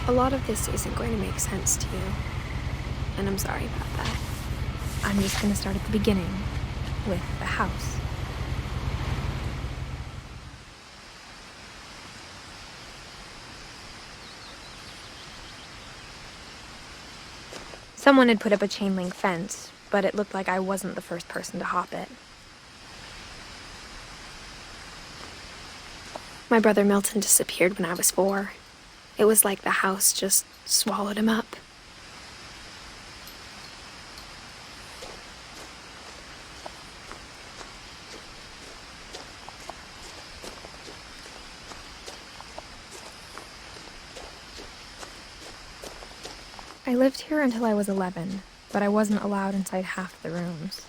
A lot of this isn't going to make sense to you, and I'm sorry about that. I'm just going to start at the beginning, with the house. Someone had put up a chain link fence, but it looked like I wasn't the first person to hop it. My brother Milton disappeared when I was 4. It was like the house just swallowed him up. I lived here until I was 11, but I wasn't allowed inside half the rooms.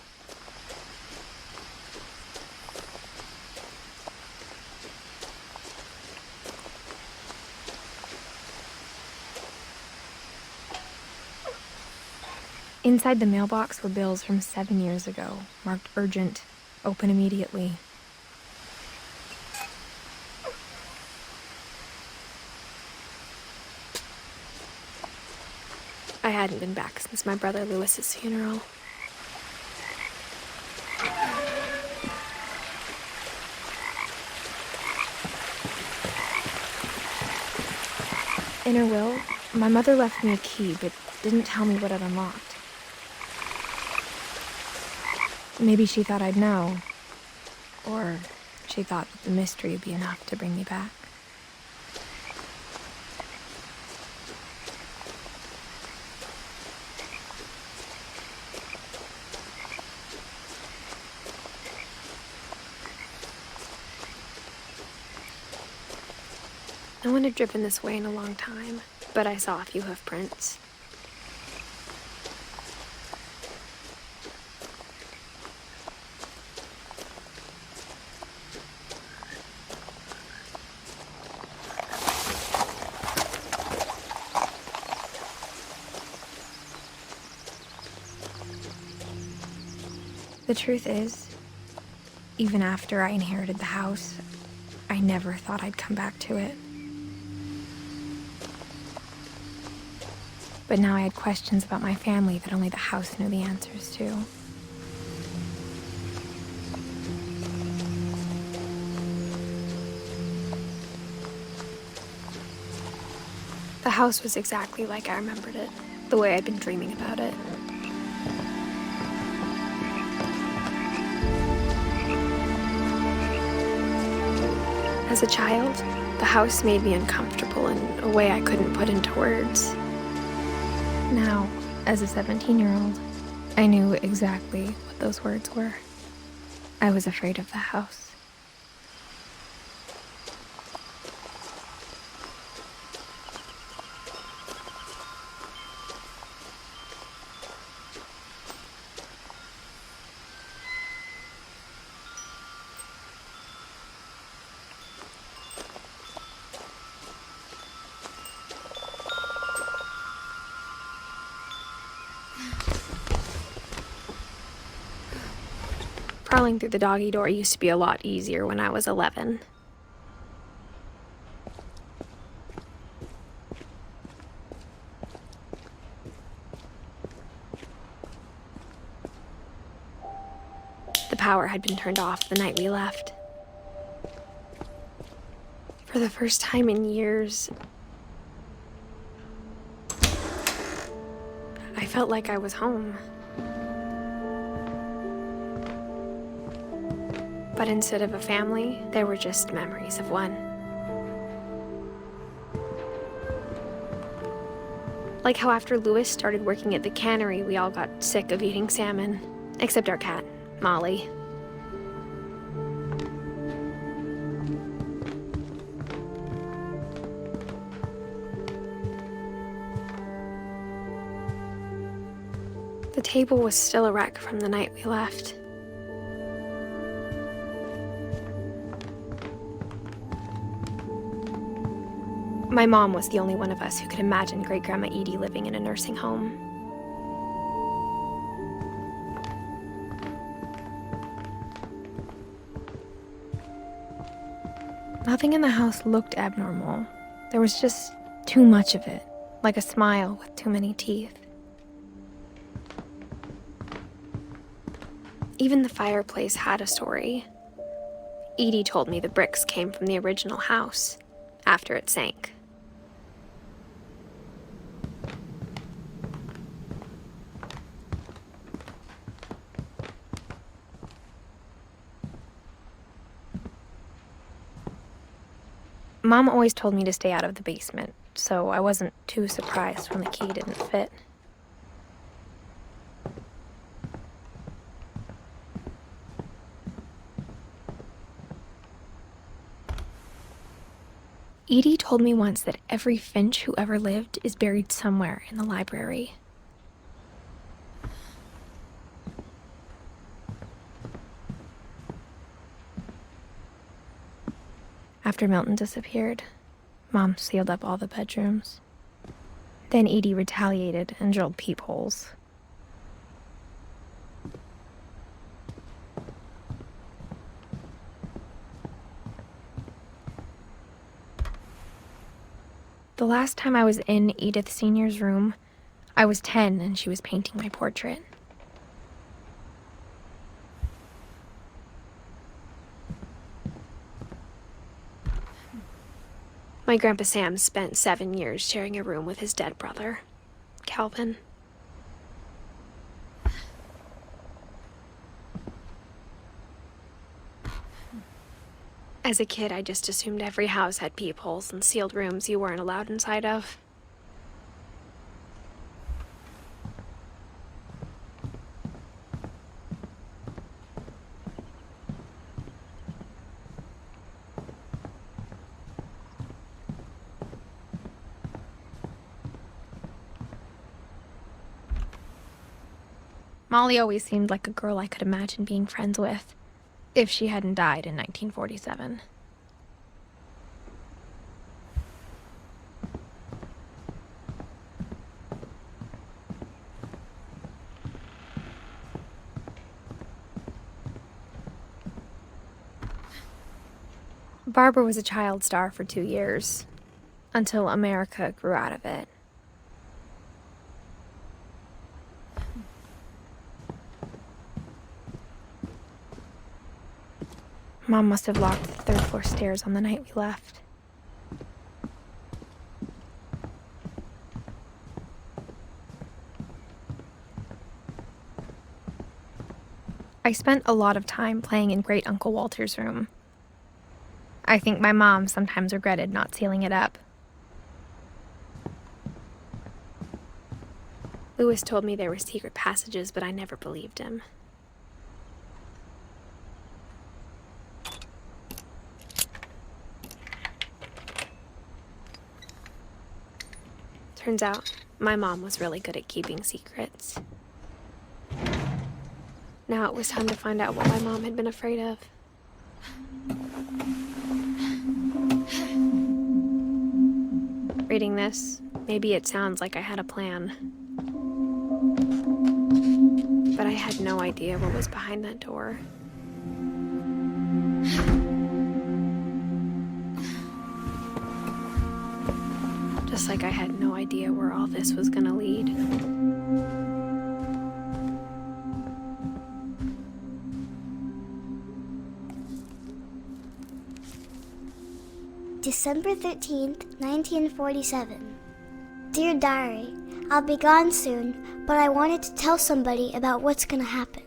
Inside the mailbox were bills from 7 years ago, marked urgent, open immediately. I hadn't been back since my brother Lewis's funeral. In her will, my mother left me a key, but didn't tell me what it unlocked. Maybe she thought I'd know, or she thought that the mystery would be enough to bring me back. No one had driven this way in a long time, but I saw a few hoof prints. The truth is, even after I inherited the house, I never thought I'd come back to it. But now I had questions about my family that only the house knew the answers to. The house was exactly like I remembered it, the way I'd been dreaming about it. As a child, the house made me uncomfortable in a way I couldn't put into words. Now, as a 17-year-old, I knew exactly what those words were. I was afraid of the house. Crawling through the doggy door used to be a lot easier when I was 11. The power had been turned off the night we left. For the first time in years, I felt like I was home. But instead of a family, there were just memories of one. Like how after Louis started working at the cannery, we all got sick of eating salmon. Except our cat, Molly. The table was still a wreck from the night we left. My mom was the only one of us who could imagine Great-Grandma Edie living in a nursing home. Nothing in the house looked abnormal. There was just too much of it, like a smile with too many teeth. Even the fireplace had a story. Edie told me the bricks came from the original house, after it sank. Mom always told me to stay out of the basement, so I wasn't too surprised when the key didn't fit. Edie told me once that every Finch who ever lived is buried somewhere in the library. After Milton disappeared, Mom sealed up all the bedrooms. Then Edie retaliated and drilled peepholes. The last time I was in Edith Sr.'s room, I was 10 and she was painting my portrait. My Grandpa Sam spent 7 years sharing a room with his dead brother, Calvin. As a kid, I just assumed every house had peepholes and sealed rooms you weren't allowed inside of. Molly always seemed like a girl I could imagine being friends with, if she hadn't died in 1947. Barbara was a child star for 2 years, until America grew out of it. Mom must have locked the third-floor stairs on the night we left. I spent a lot of time playing in Great Uncle Walter's room. I think my mom sometimes regretted not sealing it up. Louis told me there were secret passages, but I never believed him. Turns out, my mom was really good at keeping secrets. Now it was time to find out what my mom had been afraid of. Reading this, maybe it sounds like I had a plan. But I had no idea what was behind that door. Just like I had no idea where all this was gonna lead. December 13th, 1947. Dear Diary, I'll be gone soon, but I wanted to tell somebody about what's gonna happen.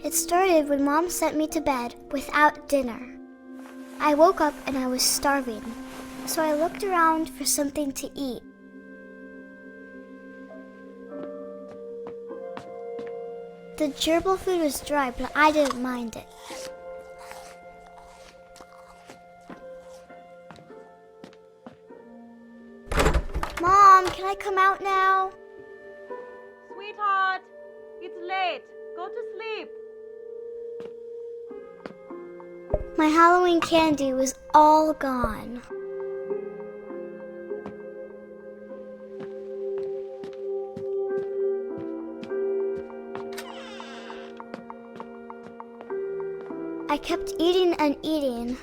It started when Mom sent me to bed without dinner. I woke up and I was starving, so I looked around for something to eat. The gerbil food was dry, but I didn't mind it. Mom, can I come out now? Sweetheart, it's late. Go to sleep. My Halloween candy was all gone. I kept eating and eating.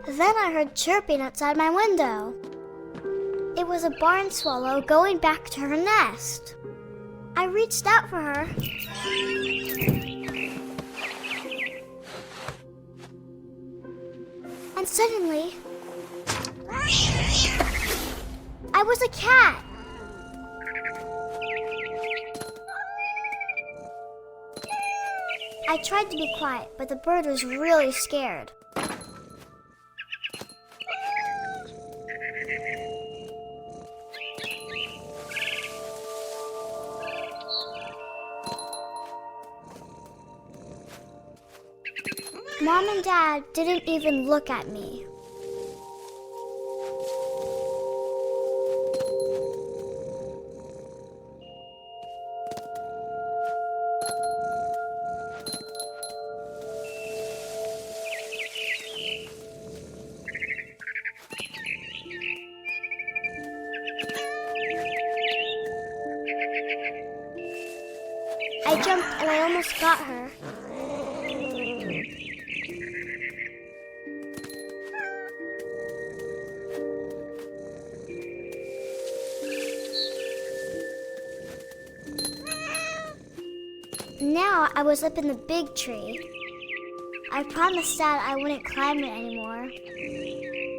Then I heard chirping outside my window. It was a barn swallow going back to her nest. I reached out for her. And suddenly, I was a cat. I tried to be quiet, but the bird was really scared. Mom and Dad didn't even look at me. I jumped and I almost got her. Now I was up in the big tree. I promised Dad I wouldn't climb it anymore.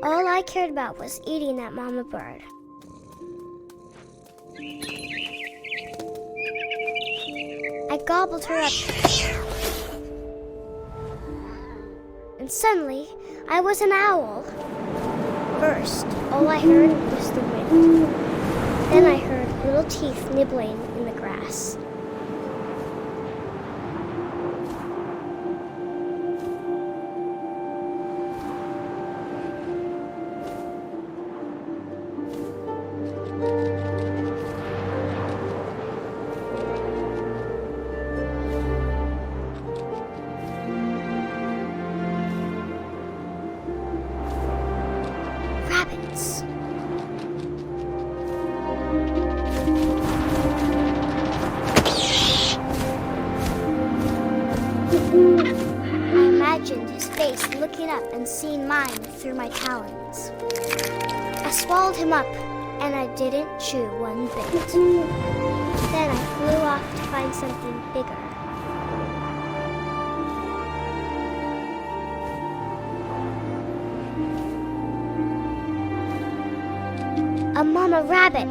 All I cared about was eating that mama bird. I gobbled her up. And suddenly, I was an owl. First, all I heard was the wind. Then I heard little teeth nibbling in the grass. Rabbits. I imagined his face looking up and seeing mine through my talons. I swallowed him up, and I didn't chew one bit. Then I flew off to find something bigger. A mama rabbit.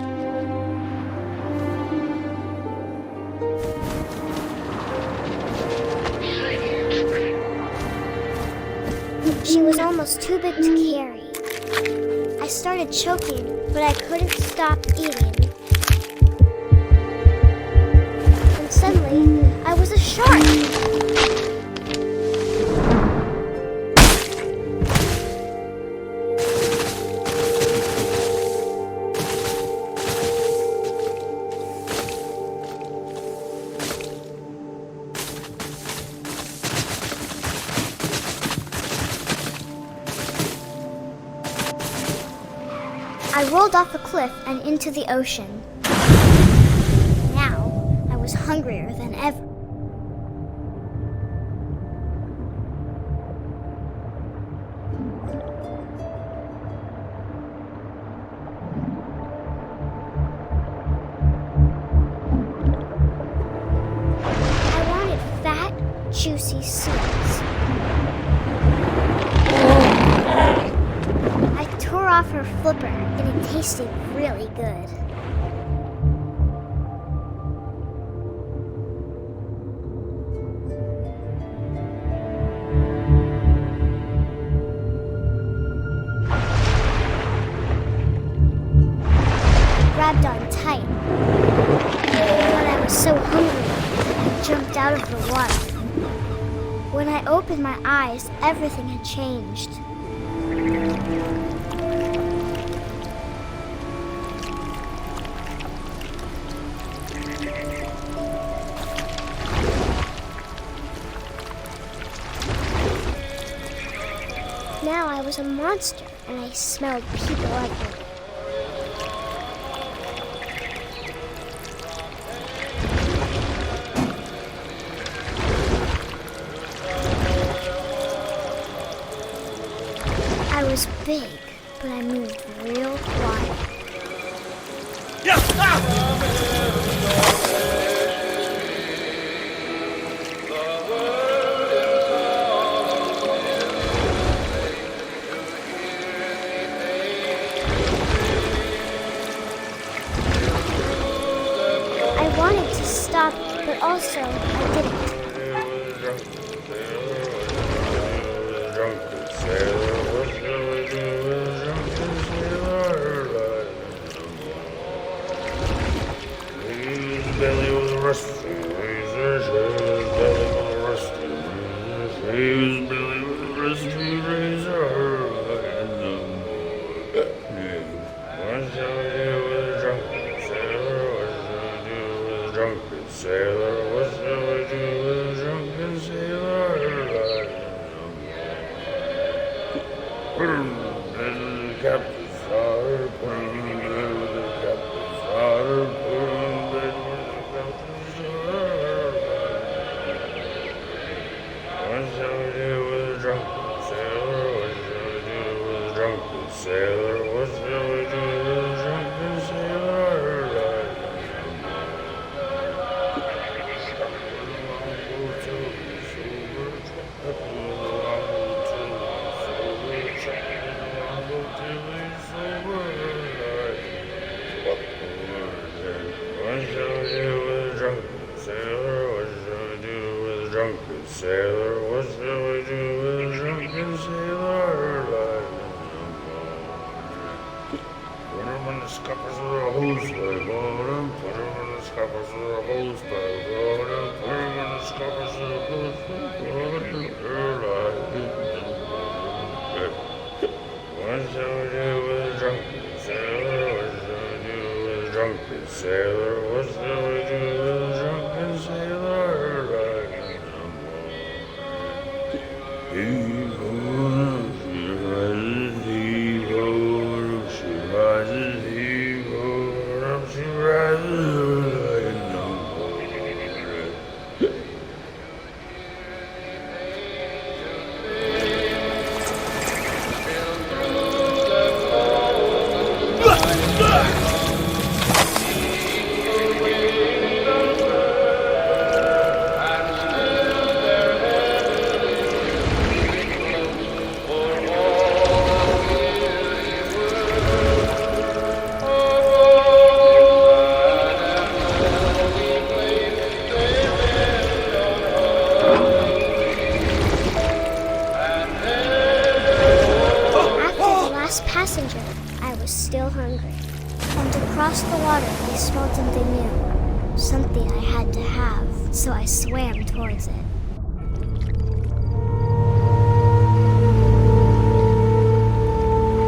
She was almost too big to carry. I started choking, but I couldn't stop eating. And suddenly, I was a shark. I rolled off a cliff and into the ocean. Now, I was hungrier than ever. I wanted fat, juicy seeds. I tore off her flipper, and it tasted really good. Grabbed on tight. But I was so hungry, I jumped out of the water. When I opened my eyes, everything had changed. Now I was a monster, and I smelled people everywhere. I was big, but I moved real quiet. I wanted to stop, but also I didn't. Belly was rusty, razor, his belly was rusty, his belly was rusty, razor, what shall we do with a drunken sailor? What shall we do with a drunken sailor? What shall we do with a drunken sailor? Put him in the captain's daughter, put him in bed with the captain's daughter, put him in bed with what shall we do with a drunken sailor? What shall we do with a drunken sailor? What shall we do with a drunken sailor? What shall we do with a drunken sailor? What shall we do with a drunken sailor? What shall we do with a drunken sailor? Put him in the scuppers with a hose pipe, put him in the scuppers with a hose pipe, put him in the scuppers with a hose pipe, what shall we do with a drunken sailor? What shall we do with a drunken sailor? What shall we do with a drunken sailor? She rises, he goes up, she rises, passenger, I was still hungry. And across the water, I smelled something new. Something I had to have, so I swam towards it.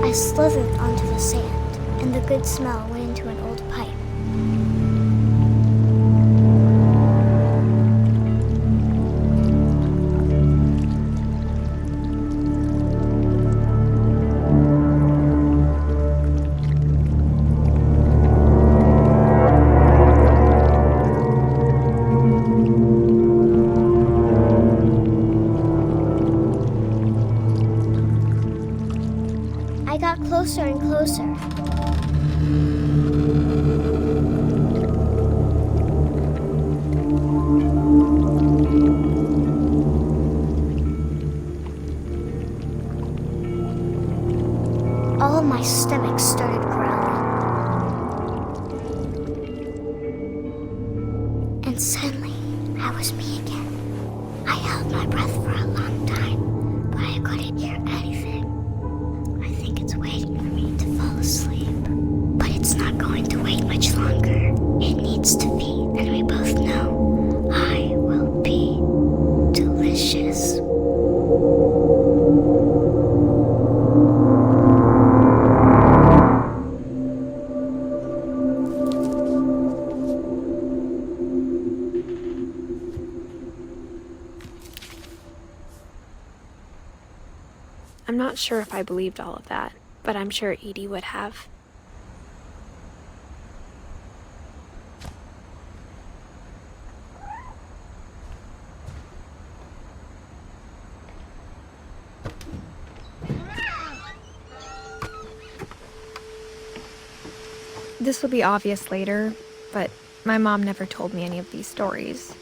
I slithered onto the sand, and the good smell went into an old pipe. I got closer and closer. stomach started growling. And suddenly, I was me again. I held my breath for a long time, but I couldn't hear anything. I think it's waiting for me to fall asleep. But it's not going to wait much longer. It needs to feed, and we both know I will be delicious. I'm not sure if I believed all of that, but I'm sure Edie would have. This will be obvious later, but my mom never told me any of these stories.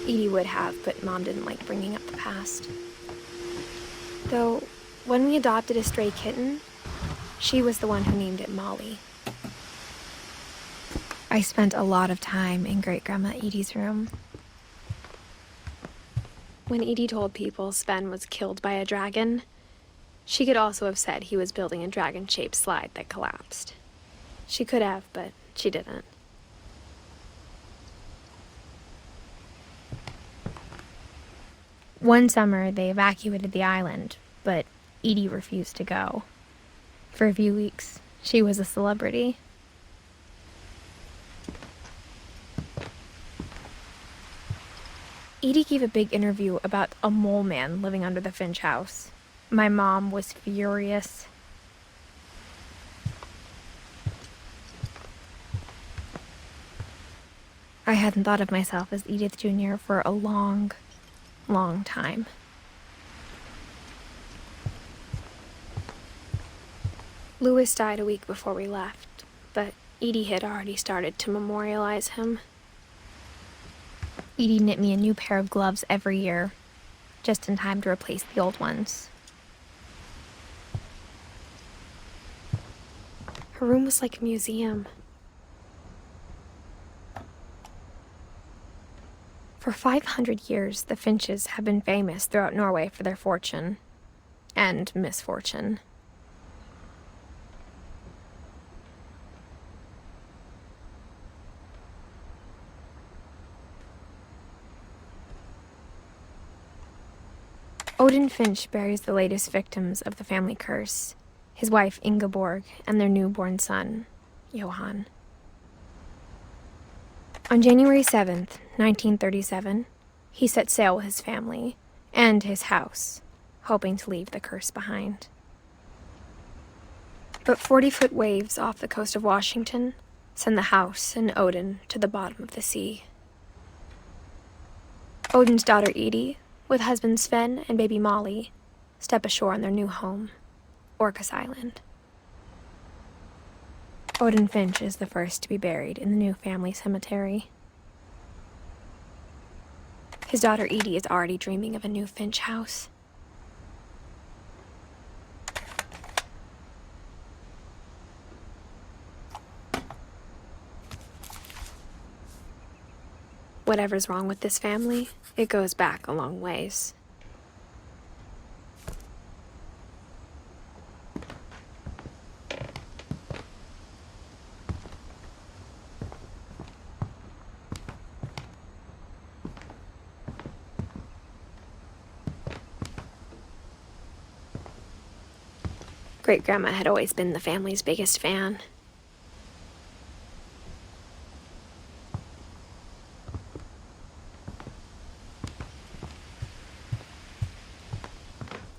Edie would have, but Mom didn't like bringing up the past. Though, when we adopted a stray kitten, she was the one who named it Molly. I spent a lot of time in Great-Grandma Edie's room. When Edie told people Sven was killed by a dragon, she could also have said he was building a dragon-shaped slide that collapsed. She could have, but she didn't. One summer, they evacuated the island, but Edie refused to go. For a few weeks, she was a celebrity. Edie gave a big interview about a mole man living under the Finch house. My mom was furious. I hadn't thought of myself as Edith Jr. for a long time. Louis died a week before we left, but Edie had already started to memorialize him. Edie knit me a new pair of gloves every year, just in time to replace the old ones. Her room was like a museum. For 500 years, the Finches have been famous throughout Norway for their fortune and misfortune. Odin Finch buries the latest victims of the family curse, his wife Ingeborg and their newborn son, Johan. On January 7th, 1937, he set sail with his family and his house, hoping to leave the curse behind. But 40-foot waves off the coast of Washington send the house and Odin to the bottom of the sea. Odin's daughter Edie, with husband Sven and baby Molly, step ashore on their new home, Orcas Island. Odin Finch is the first to be buried in the new family cemetery. His daughter Edie is already dreaming of a new Finch house. Whatever's wrong with this family, it goes back a long ways. Great-Grandma had always been the family's biggest fan.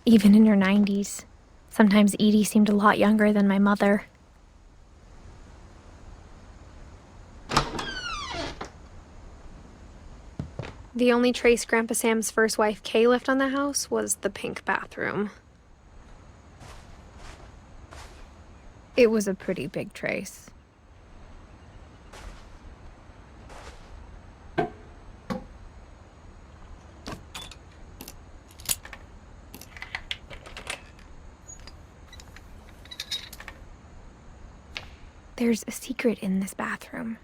Even in her 90s, sometimes Edie seemed a lot younger than my mother. The only trace Grandpa Sam's first wife Kay left on the house was the pink bathroom. It was a pretty big trace. There's a secret in this bathroom.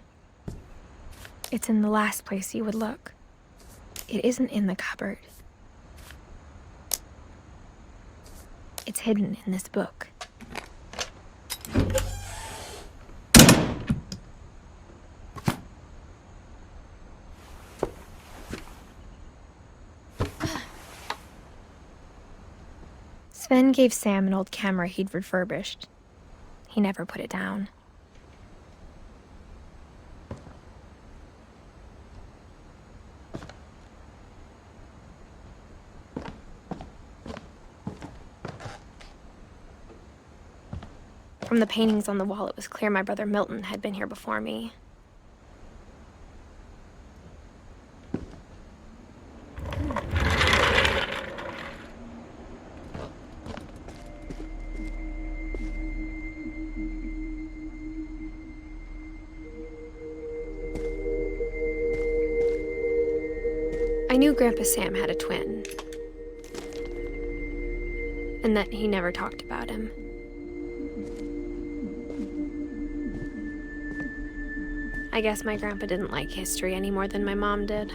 It's in the last place you would look. It isn't in the cupboard. It's hidden in this book. Sven gave Sam an old camera he'd refurbished. He never put it down. From the paintings on the wall, it was clear my brother Milton had been here before me. I knew Grandpa Sam had a twin, and that he never talked about him. I guess my grandpa didn't like history any more than my mom did.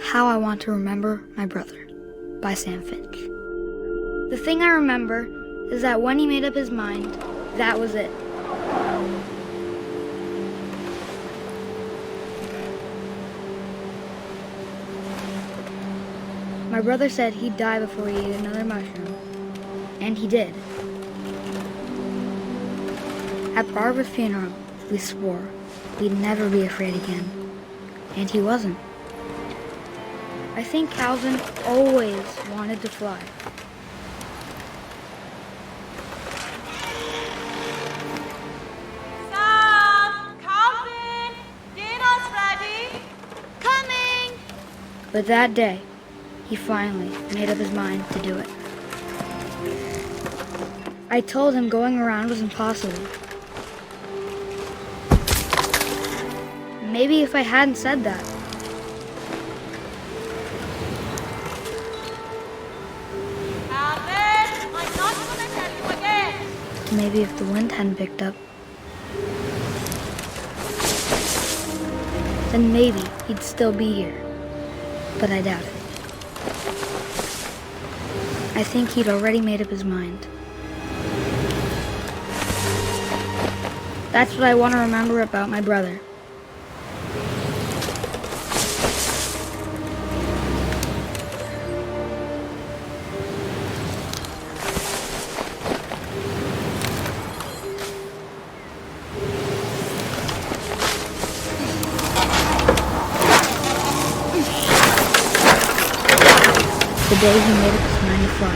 How I Want to Remember My Brother by Sam Finch. The thing I remember is that when he made up his mind, that was it. My brother said he'd die before he ate another mushroom, and he did. At Barbara's funeral, we swore we'd never be afraid again, and he wasn't. I think Calvin always wanted to fly. Sam! Calvin! Dinner's ready! Coming! But that day, he finally made up his mind to do it. I told him going around was impossible. Maybe if I hadn't said that, Calvin! I'm not gonna tell you again! maybe if the wind hadn't picked up, then maybe he'd still be here. But I doubt it. I think he'd already made up his mind. That's what I want to remember about my brother. The day he made up his mind to fly.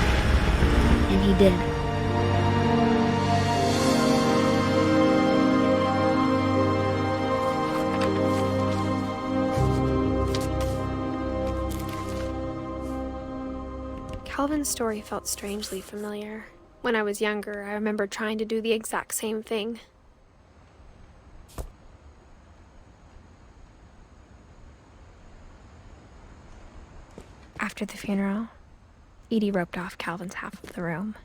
And he did. Calvin's story felt strangely familiar. When I was younger, I remember trying to do the exact same thing. After the funeral, Edie roped off Calvin's half of the room.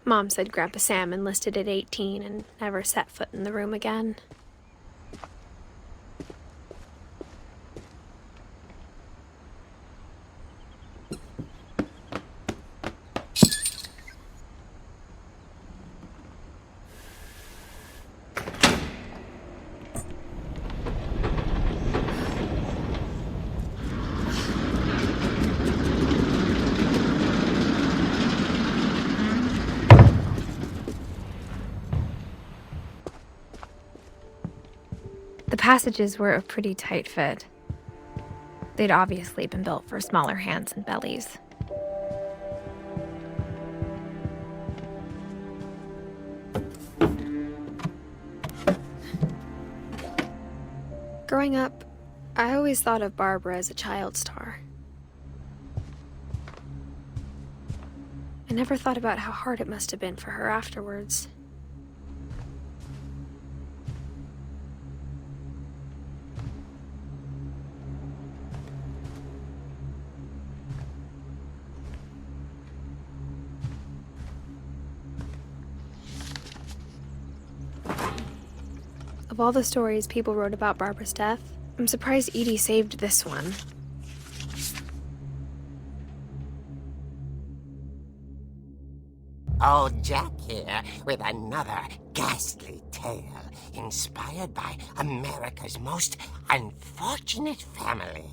Mom said Grandpa Sam enlisted at 18 and never set foot in the room again. The passages were a pretty tight fit. They'd obviously been built for smaller hands and bellies. Growing up, I always thought of Barbara as a child star. And never thought about how hard it must have been for her afterwards. Of all the stories people wrote about Barbara's death, I'm surprised Edie saved this one. Old Jack here with another ghastly tale inspired by America's most unfortunate family.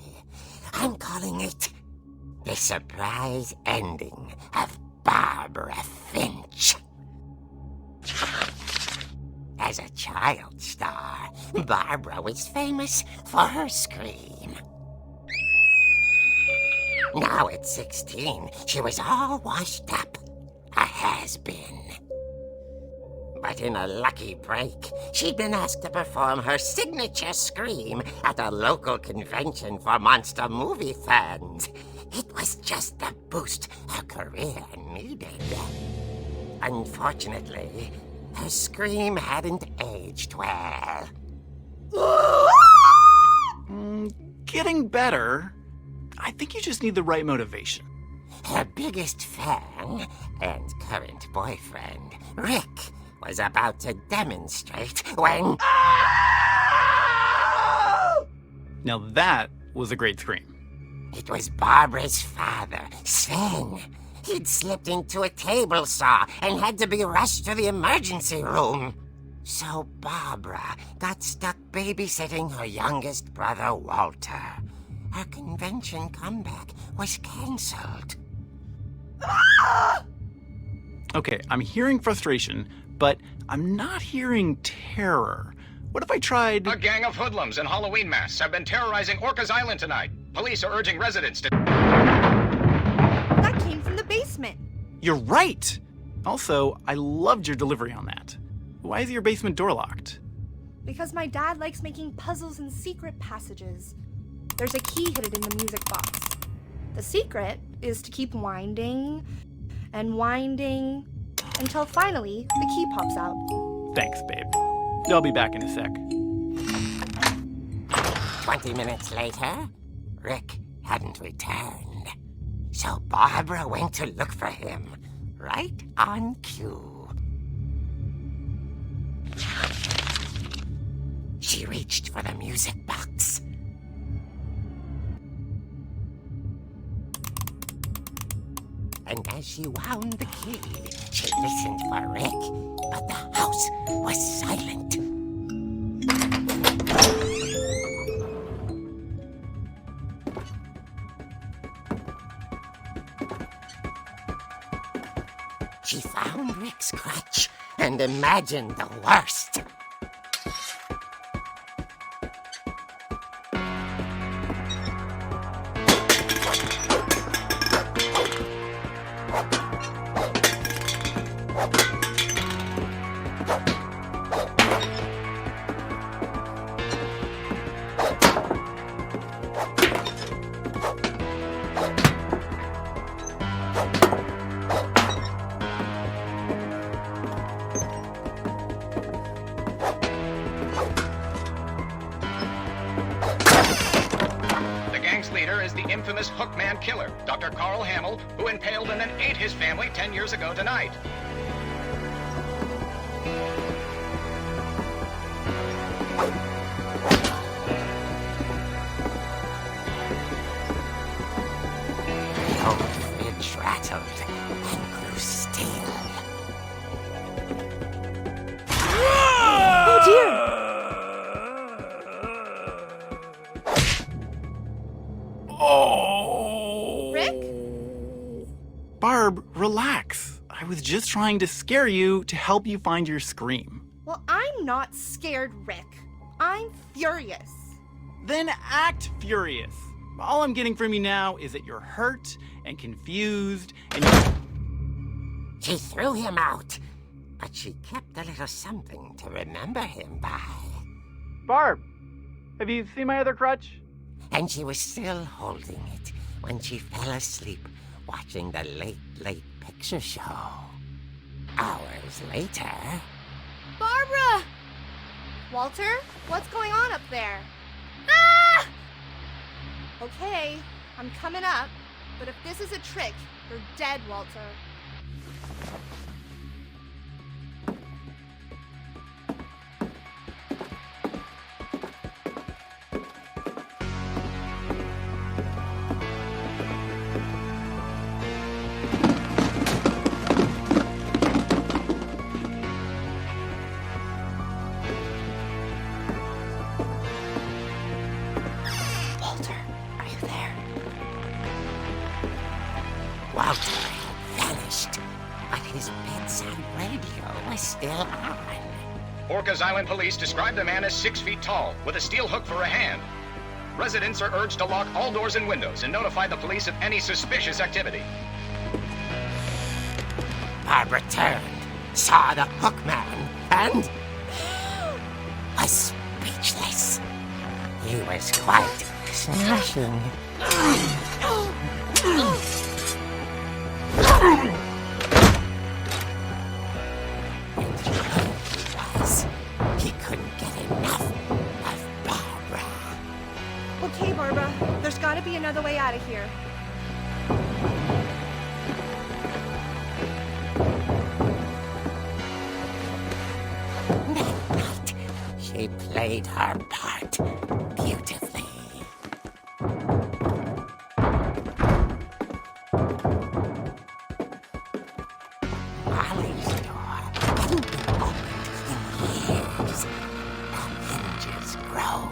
I'm calling it The Surprise Ending of Barbara Finch. As a child star, Barbara was famous for her scream. Now at 16, she was all washed up. A has-been. But in a lucky break, she'd been asked to perform her signature scream at a local convention for monster movie fans. It was just the boost her career needed. Unfortunately, her scream hadn't aged well. Getting better. I think you just need the right motivation. Her biggest fan and current boyfriend, Rick, was about to demonstrate when... Now that was a great scream. It was Barbara's father, Sven. He'd slipped into a table saw and had to be rushed to the emergency room. So Barbara got stuck babysitting her youngest brother, Walter. Her convention comeback was canceled. Okay, I'm hearing frustration, but I'm not hearing terror. What if I tried... A gang of hoodlums in Halloween masks have been terrorizing Orcas Island tonight. Police are urging residents to... That came from the basement. You're right! Also, I loved your delivery on that. Why is your basement door locked? Because my dad likes making puzzles and secret passages. There's a key hidden in the music box. The secret is to keep winding and winding until finally the key pops out. Thanks, babe. I'll be back in a sec. 20 minutes later, Rick hadn't returned. So Barbara went to look for him, right on cue. She reached for the music box. And as she wound the key, she listened for Rick, but the house was silent. She found Rick's crutch and imagined the worst. Infamous Hookman killer, Dr. Carl Hamill, who impaled and then ate his family 10 years ago tonight. The old fridge rattled and grew still. Oh dear! Rick? Barb, relax. I was just trying to scare you to help you find your scream. Well, I'm not scared, Rick. I'm furious. Then act furious. All I'm getting from you now is that you're hurt and confused and She threw him out, but she kept a little something to remember him by. Barb, have you seen my other crutch? And she was still holding it when she fell asleep watching the late picture show. Hours later... Barbara! Walter, what's going on up there? Ah! Okay, I'm coming up, but if this is a trick, you're dead, Walter. Walter had vanished, but his bedside radio was still on. Orcas Island police describe the man as 6 feet tall, with a steel hook for a hand. Residents are urged to lock all doors and windows and notify the police of any suspicious activity. Barbara turned, saw the hook man, and was speechless. He was quite smashing. He couldn't get enough of Barbara. Okay, Barbara, there's gotta be another way out of here. That night, she played her part beautifully. Molly's door hadn't been opened in years. The hinges groaned.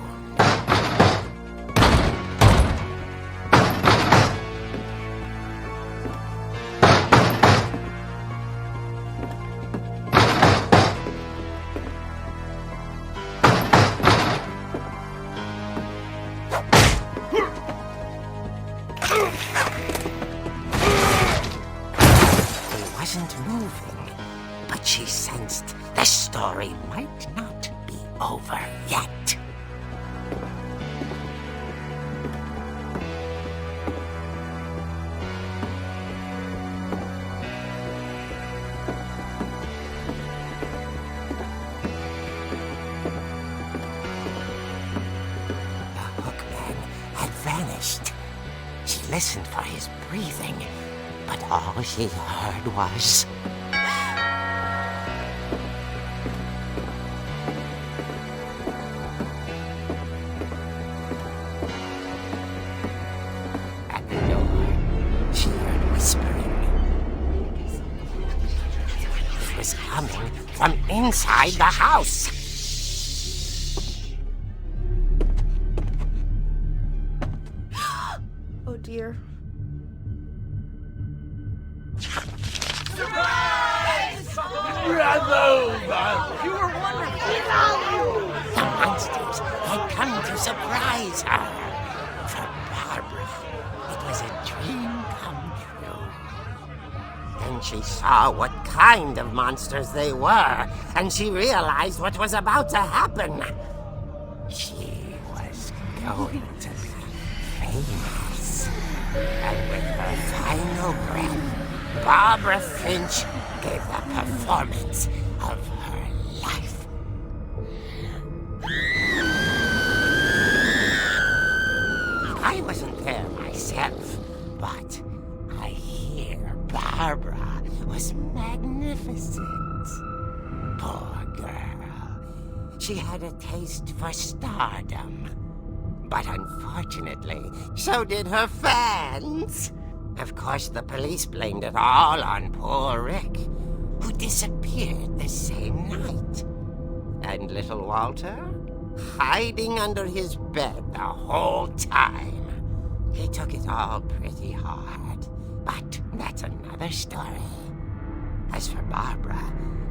He wasn't moving, but she sensed the story might not be over yet. The hookman had vanished. She listened for his breathing, but all she heard was... At the door, she heard whispering. It was coming from inside the house. Oh dear. The monsters had come to surprise her. For Barbara, it was a dream come true. Then she saw what kind of monsters they were, and she realized what was about to happen. She was going to be famous. And with her final breath, Barbara Finch gave the performance of her life. I wasn't there myself, but I hear Barbara was magnificent. Poor girl. She had a taste for stardom. But unfortunately, so did her fans. Of course, the police blamed it all on poor Rick, who disappeared the same night. And little Walter, hiding under his bed the whole time. He took it all pretty hard, but that's another story. As for Barbara,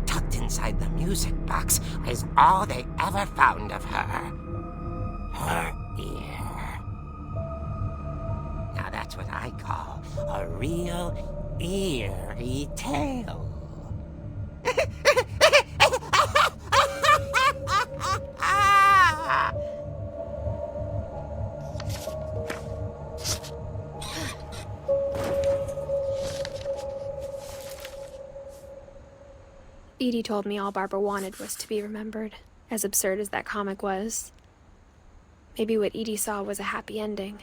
tucked inside the music box is all they ever found of her. Her ear. Now that's what I call a real eerie tale. Edie told me all Barbara wanted was to be remembered, as absurd as that comic was. Maybe what Edie saw was a happy ending.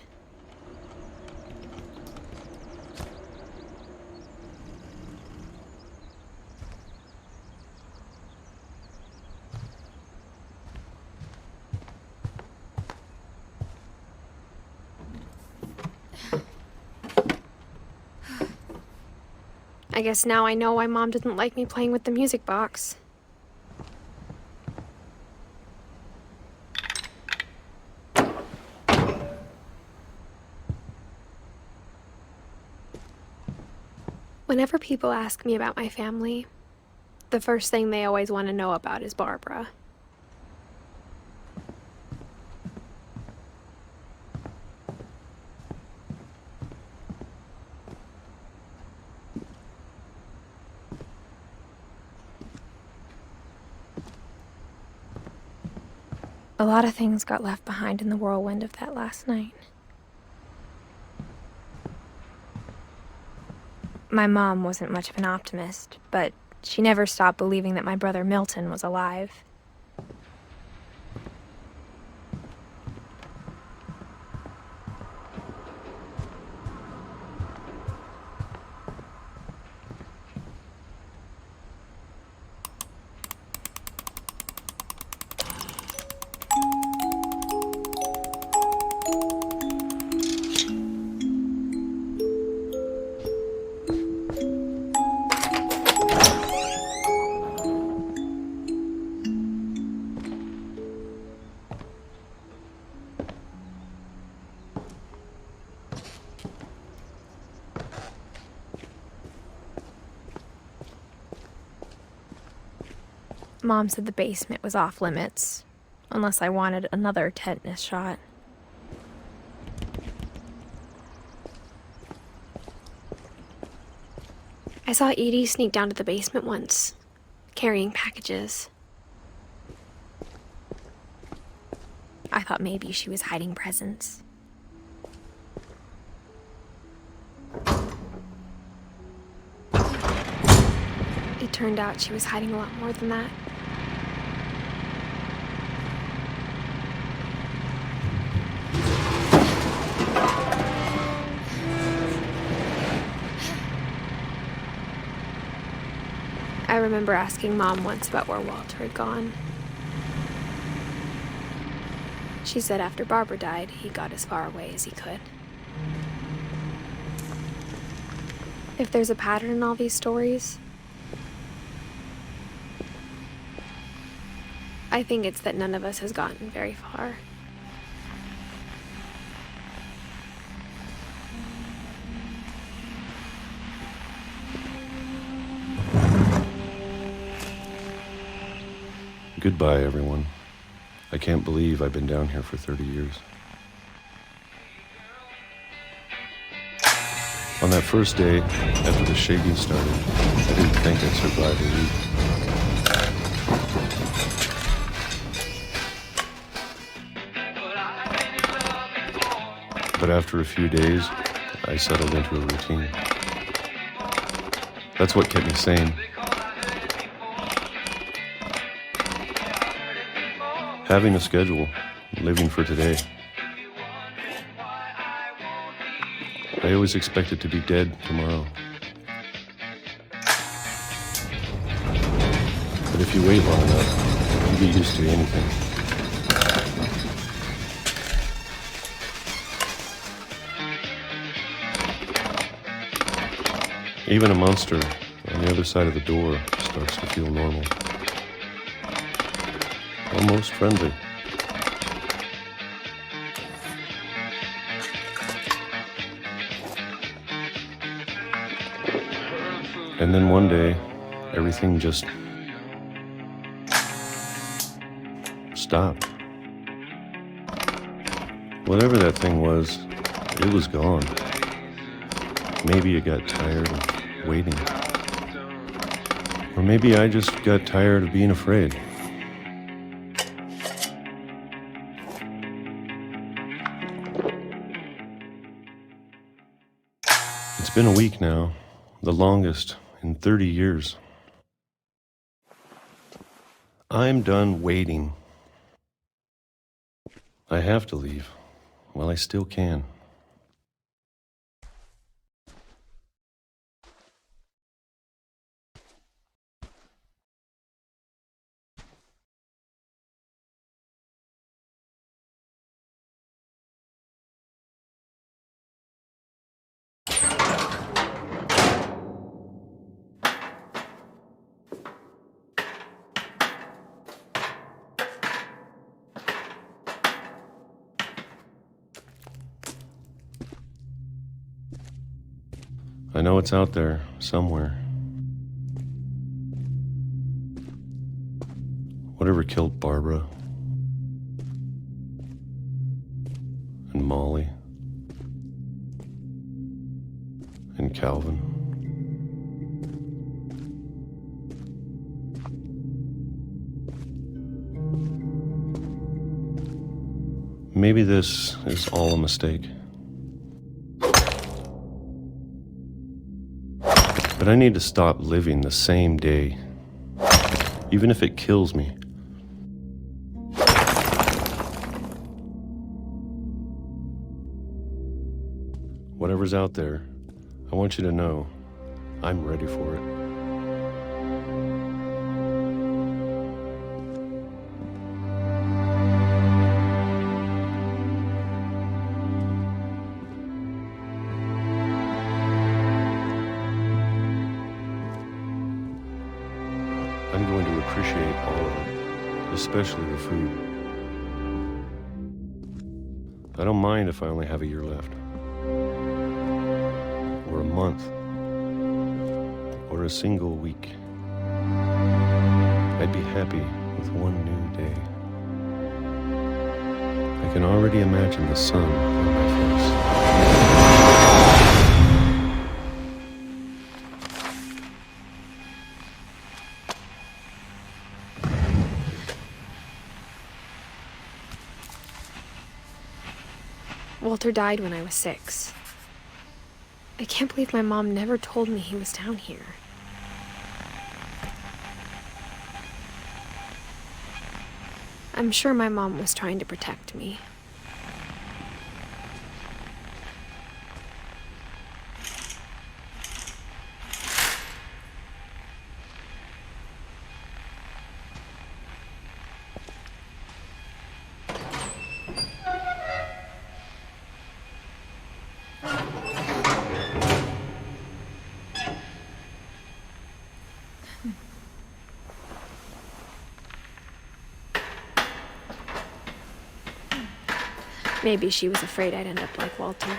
I guess now I know why Mom didn't like me playing with the music box. Whenever people ask me about my family, the first thing they always want to know about is Barbara. A lot of things got left behind in the whirlwind of that last night. My mom wasn't much of an optimist, but she never stopped believing that my brother Milton was alive. Mom said the basement was off limits, unless I wanted another tetanus shot. I saw Edie sneak down to the basement once, carrying packages. I thought maybe she was hiding presents. It turned out she was hiding a lot more than that. I remember asking Mom once about where Walter had gone. She said after Barbara died, he got as far away as he could. If there's a pattern in all these stories, I think it's that none of us has gotten very far. Goodbye, everyone. I can't believe I've been down here for 30 years. On that first day, after the shaking started, I didn't think I'd survive a week. But after a few days, I settled into a routine. That's what kept me sane. Having a schedule, living for today. I always expected to be dead tomorrow. But if you wait long enough, you get used to anything. Even a monster on the other side of the door starts to feel normal. Almost friendly. And then one day, everything just stopped. Whatever that thing was, it was gone. Maybe it got tired of waiting. Or maybe I just got tired of being afraid. It's been a week now, the longest in 30 years. I'm done waiting. I have to leave while I still can. I know it's out there somewhere. Whatever killed Barbara and Molly and Calvin. Maybe this is all a mistake. But I need to stop living the same day, even if it kills me. Whatever's out there, I want you to know I'm ready for it. I'm going to appreciate all of it, especially the food. I don't mind if I only have a year left, or a month, or a single week. I'd be happy with one new day. I can already imagine the sun on my face. Walter died when I was 6. I can't believe my mom never told me he was down here. I'm sure my mom was trying to protect me. Maybe she was afraid I'd end up like Walter.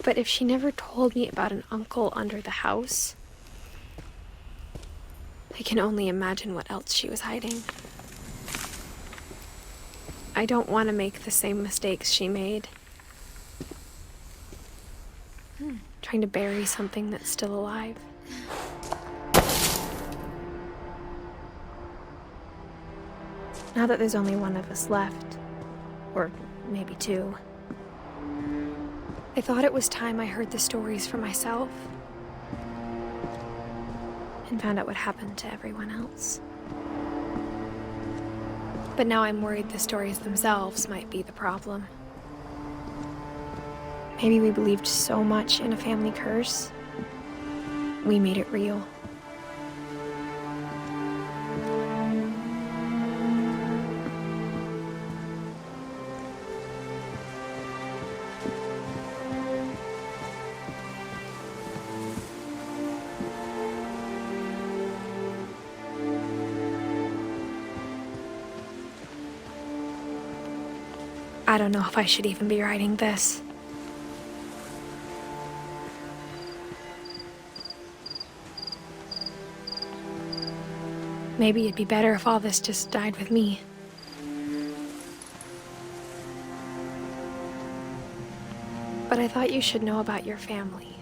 But if she never told me about an uncle under the house, I can only imagine what else she was hiding. I don't want to make the same mistakes she made. Trying to bury something that's still alive. Now that there's only one of us left, or maybe 2, I thought it was time I heard the stories for myself and found out what happened to everyone else. But now I'm worried the stories themselves might be the problem. Maybe we believed so much in a family curse, we made it real. I don't know if I should even be writing this. Maybe it'd be better if all this just died with me. But I thought you should know about your family.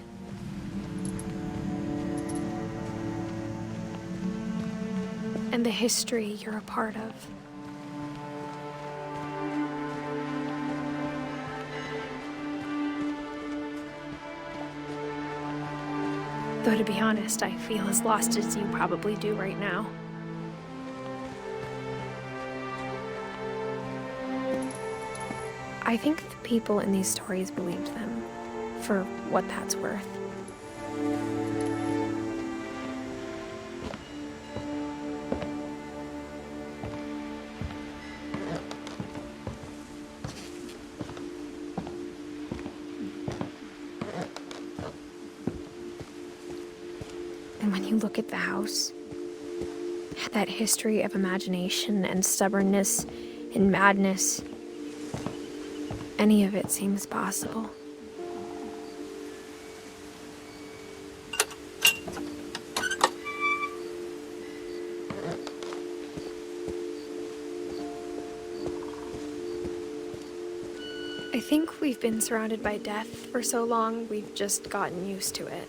And the history you're a part of. Though to be honest, I feel as lost as you probably do right now. I think the people in these stories believed them, for what that's worth. And when you look at the house, that history of imagination and stubbornness and madness, any of it seems possible. I think we've been surrounded by death for so long, we've just gotten used to it.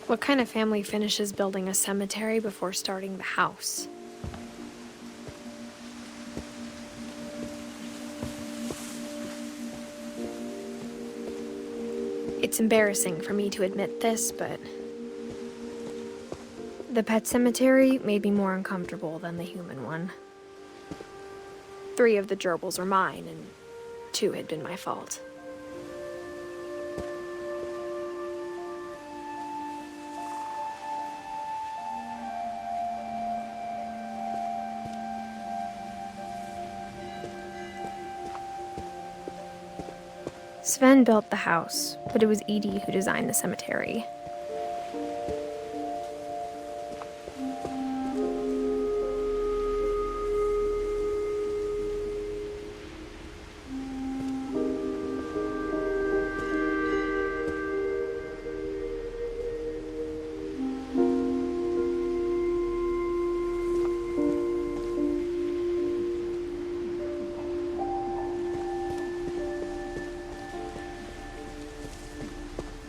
What kind of family finishes building a cemetery before starting the house? It's embarrassing for me to admit this, but the pet cemetery made me more uncomfortable than the human one. 3 of the gerbils were mine, and 2 had been my fault. Sven built the house, but it was Edith who designed the cemetery.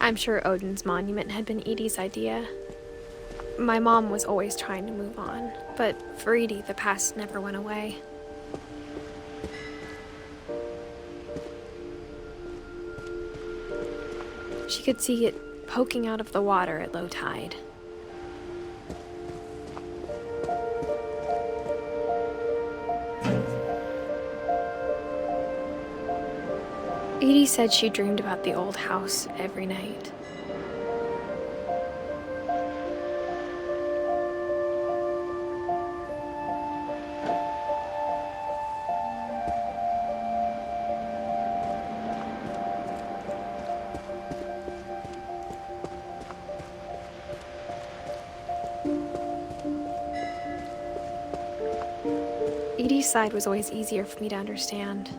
I'm sure Odin's monument had been Edie's idea. My mom was always trying to move on, but for Edie, the past never went away. She could see it poking out of the water at low tide. Edie said she dreamed about the old house every night. Edie's side was always easier for me to understand.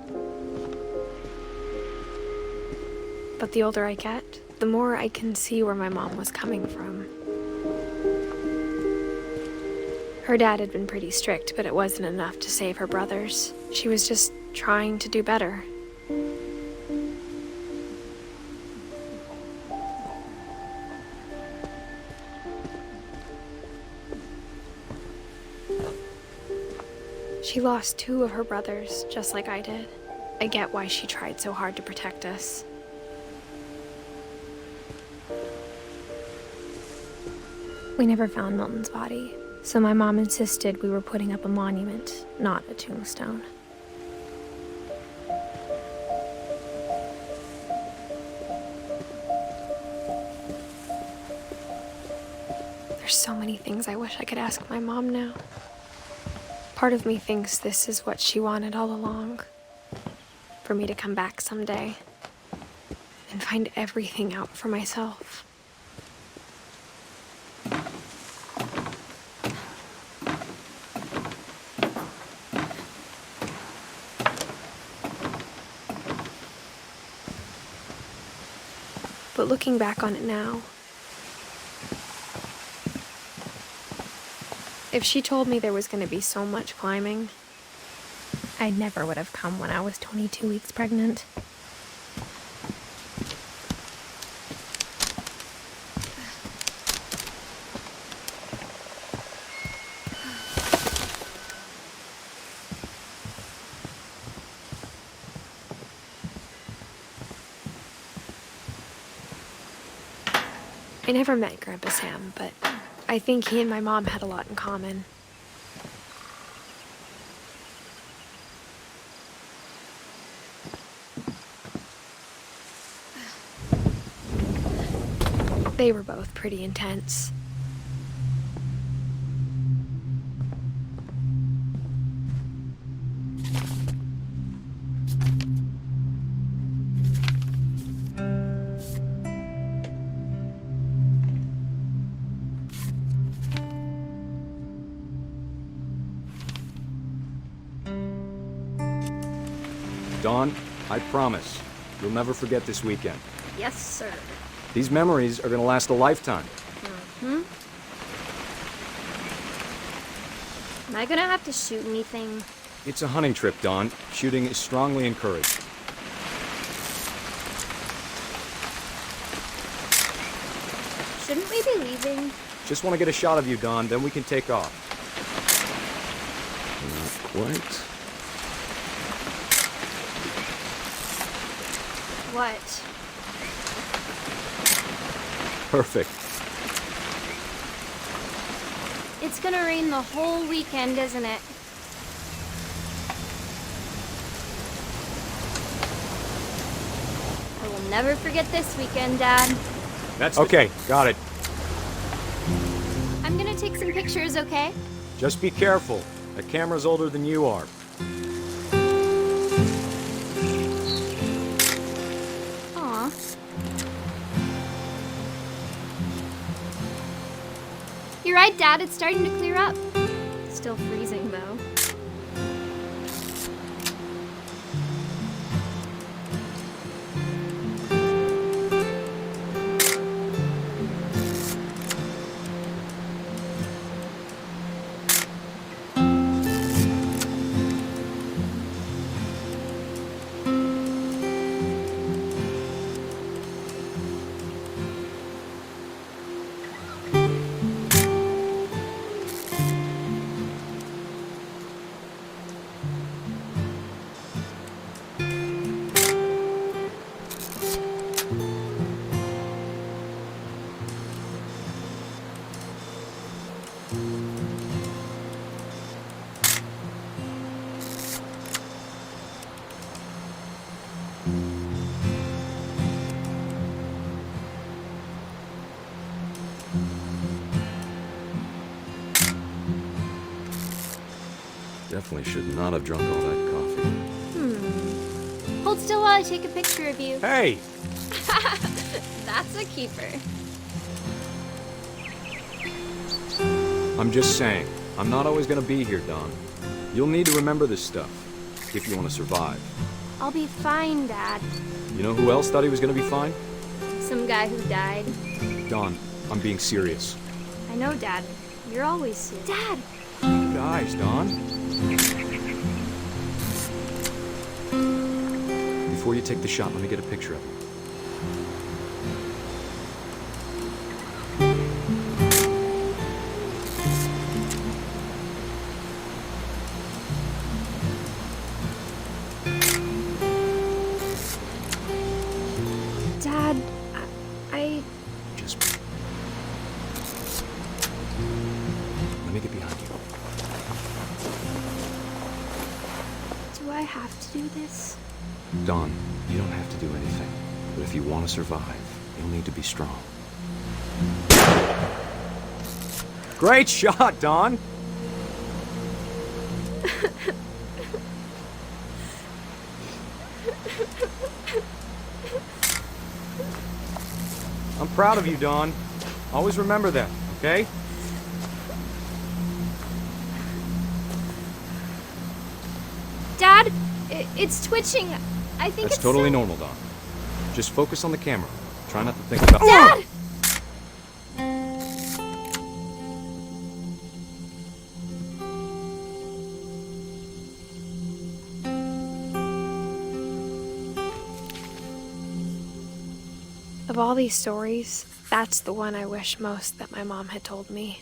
But the older I get, the more I can see where my mom was coming from. Her dad had been pretty strict, but it wasn't enough to save her brothers. She was just trying to do better. She lost 2 of her brothers, just like I did. I get why she tried so hard to protect us. We never found Milton's body, so my mom insisted we were putting up a monument, not a tombstone. There's so many things I wish I could ask my mom now. Part of me thinks this is what she wanted all along, for me to come back someday and find everything out for myself. But looking back on it now, if she told me there was going to be so much climbing, I never would have come when I was 22 weeks pregnant. I never met Grandpa Sam, but I think he and my mom had a lot in common. They were both pretty intense. Dawn, I promise, you'll never forget this weekend. Yes, sir. These memories are gonna last a lifetime. Am I gonna have to shoot anything? It's a hunting trip, Dawn. Shooting is strongly encouraged. Shouldn't we be leaving? Just want to get a shot of you, Dawn, then we can take off. Not quite. What? Perfect. It's gonna rain the whole weekend, isn't it? I will never forget this weekend, Dad. That's okay, got it. I'm gonna take some pictures, okay? Just be careful. The camera's older than you are. Aw. You're right, Dad. It's starting to clear up. Still freezing, though. Definitely should not have drunk all that coffee. Hold still while I take a picture of you. Hey! That's a keeper. I'm just saying, I'm not always gonna be here, Dawn. You'll need to remember this stuff, if you want to survive. I'll be fine, Dad. You know who else thought he was gonna be fine? Some guy who died. Dawn, I'm being serious. I know, Dad. You're always serious. Dad! Good eyes, Dawn. Before you take the shot, let me get a picture of you. Dad, I... Just... Let me get behind you. Do I have to do this? Dawn, you don't have to do anything. But if you want to survive, you'll need to be strong. Great shot, Dawn! I'm proud of you, Dawn. Always remember that, okay? Dad, it's twitching. I think That's it's totally so- normal, Dawn. Just focus on the camera. Try not to think about... Dad! Of all these stories, that's the one I wish most that my mom had told me.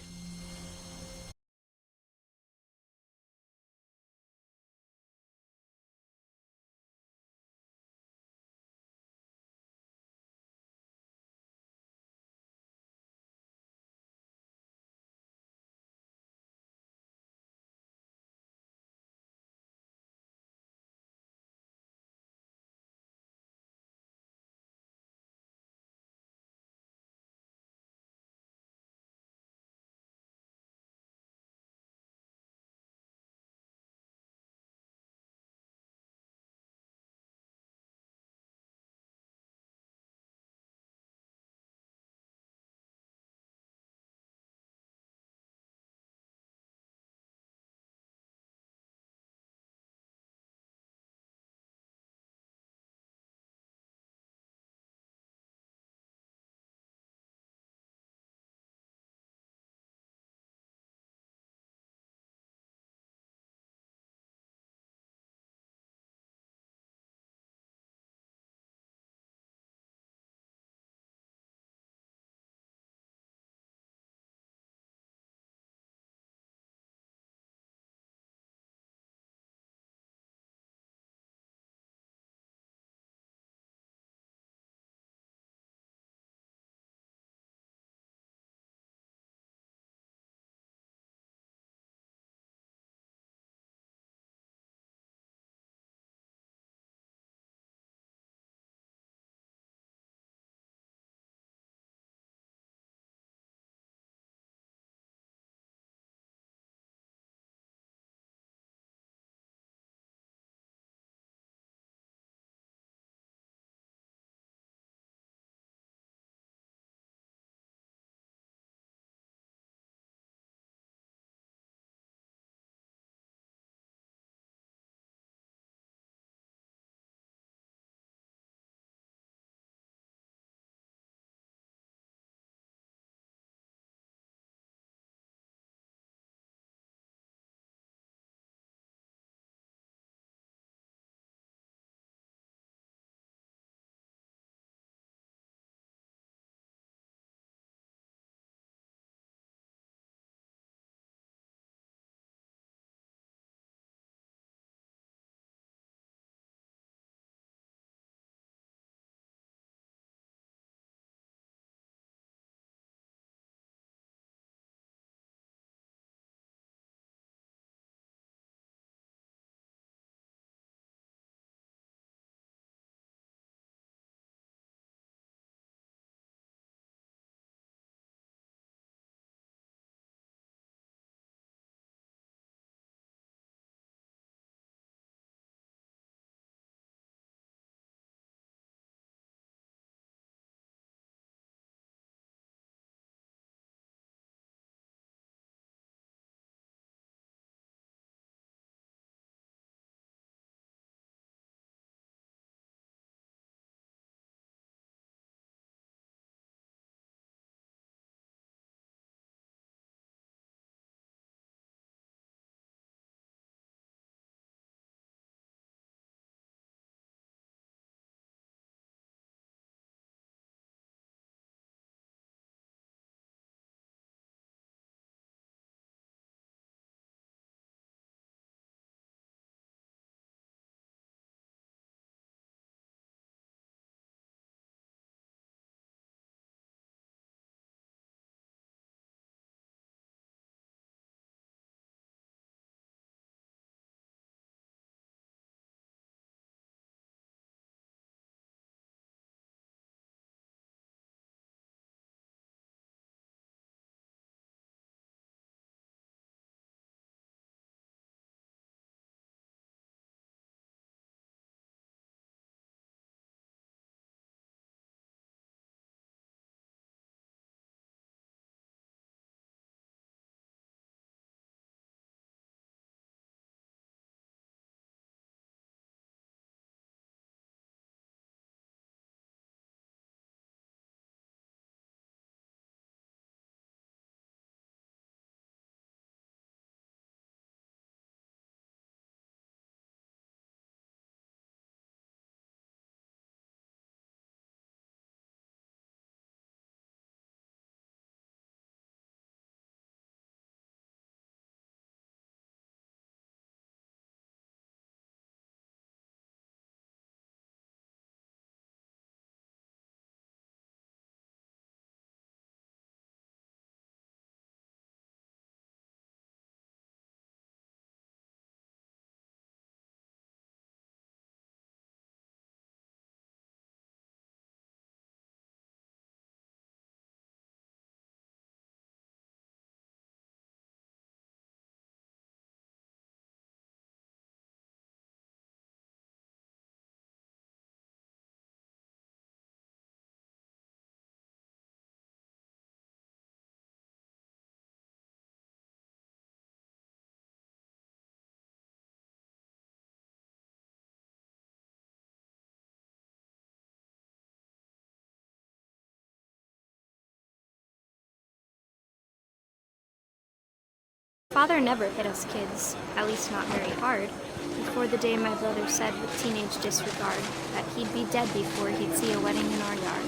father never hit us kids, at least not very hard, before the day my brother said with teenage disregard that he'd be dead before he'd see a wedding in our yard.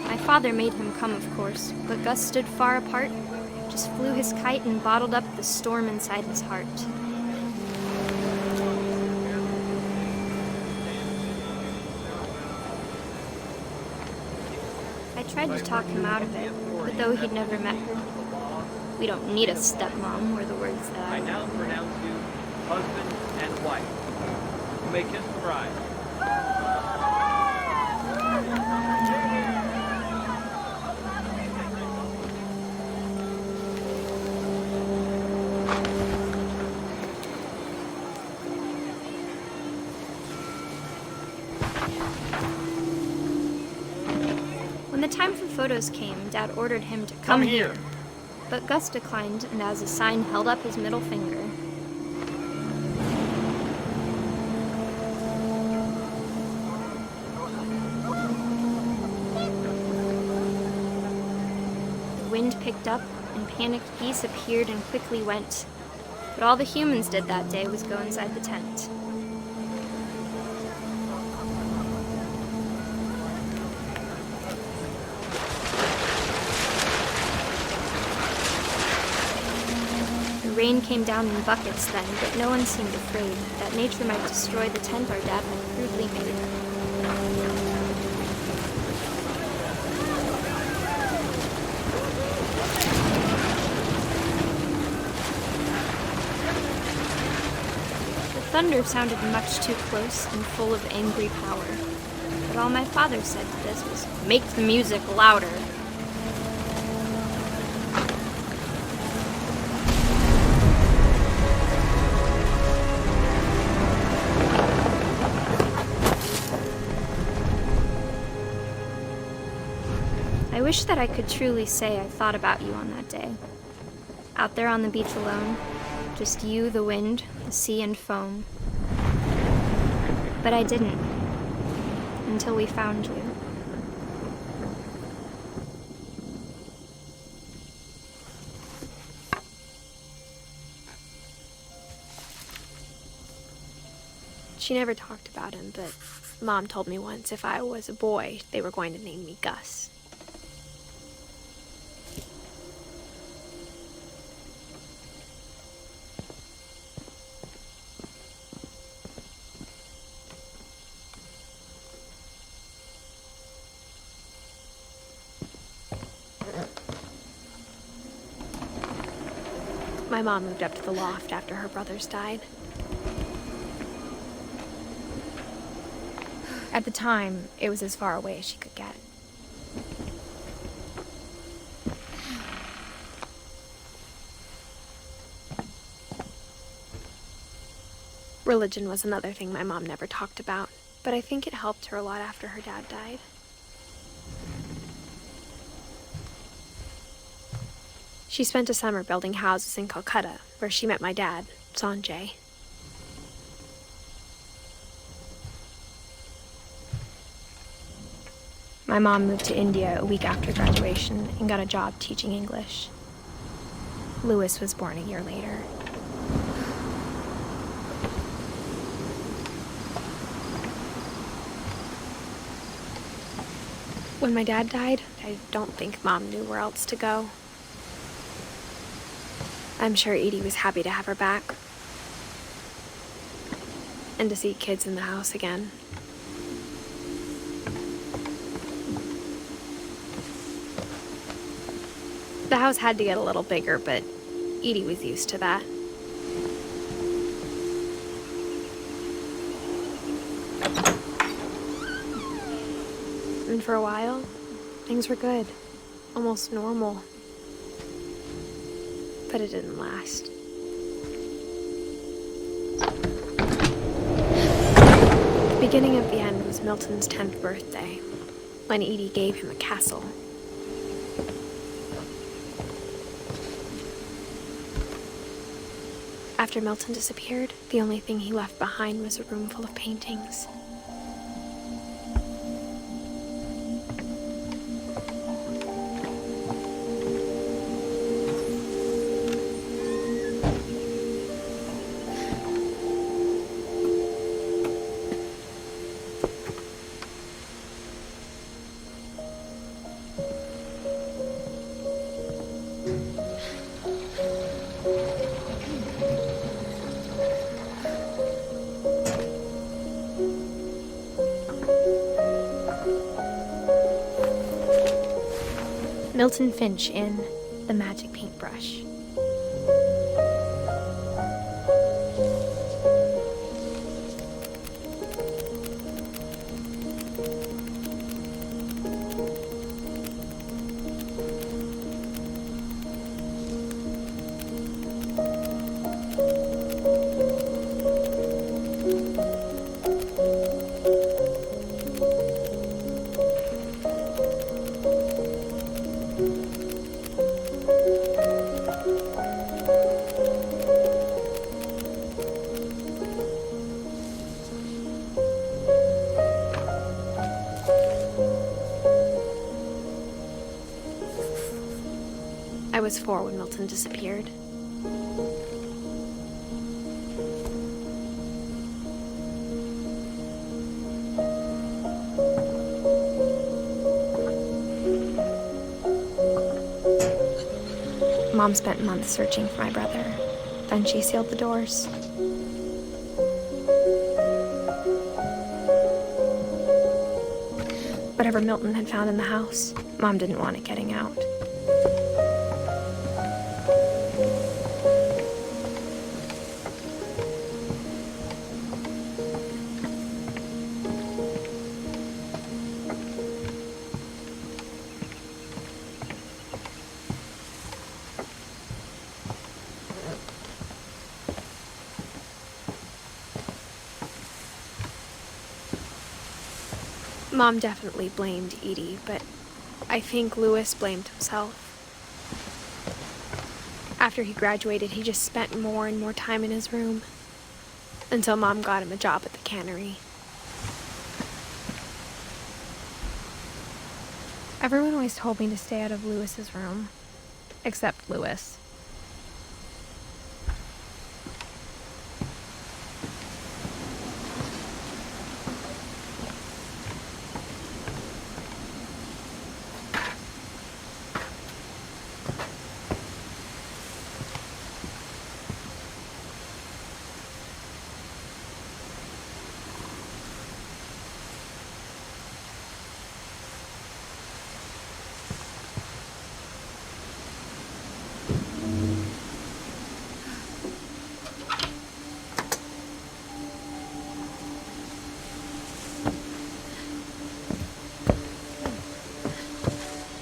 My father made him come, of course, but Gus stood far apart, just flew his kite and bottled up the storm inside his heart. I tried to talk him out of it, but though he'd never met her, "We don't need a stepmom," were the words that I now pronounce you husband and wife. You may kiss the bride. When the time for photos came, Dad ordered him to come here. But Gus declined, and as a sign held up his middle finger. The wind picked up, and panicked geese appeared and quickly went. But all the humans did that day was go inside the tent. The rain came down in buckets then, but no one seemed afraid that nature might destroy the tent our dad had crudely made. The thunder sounded much too close and full of angry power, but all my father said to this was, "Make the music louder." I wish that I could truly say I thought about you on that day. Out there on the beach alone, just you, the wind, the sea, and foam. But I didn't, until we found you. She never talked about him, but Mom told me once if I was a boy, they were going to name me Gus. My mom moved up to the loft after her brothers died. At the time, it was as far away as she could get. Religion was another thing my mom never talked about, but I think it helped her a lot after her dad died. She spent a summer building houses in Calcutta, where she met my dad, Sanjay. My mom moved to India a week after graduation and got a job teaching English. Louis was born a year later. When my dad died, I don't think Mom knew where else to go. I'm sure Edie was happy to have her back. And to see kids in the house again. The house had to get a little bigger, but Edie was used to that. And for a while, things were good. Almost normal. But it didn't last. The beginning of the end was Milton's 10th birthday, when Edie gave him a castle. After Milton disappeared, the only thing he left behind was a room full of paintings. Milton Finch in The Magic Paintbrush. I was 4 when Milton disappeared. Mom spent months searching for my brother. Then she sealed the doors. Whatever Milton had found in the house, Mom didn't want it getting out. Mom definitely blamed Edie, but I think Louis blamed himself. After he graduated, he just spent more and more time in his room, until Mom got him a job at the cannery. Everyone always told me to stay out of Louis's room, except Louis.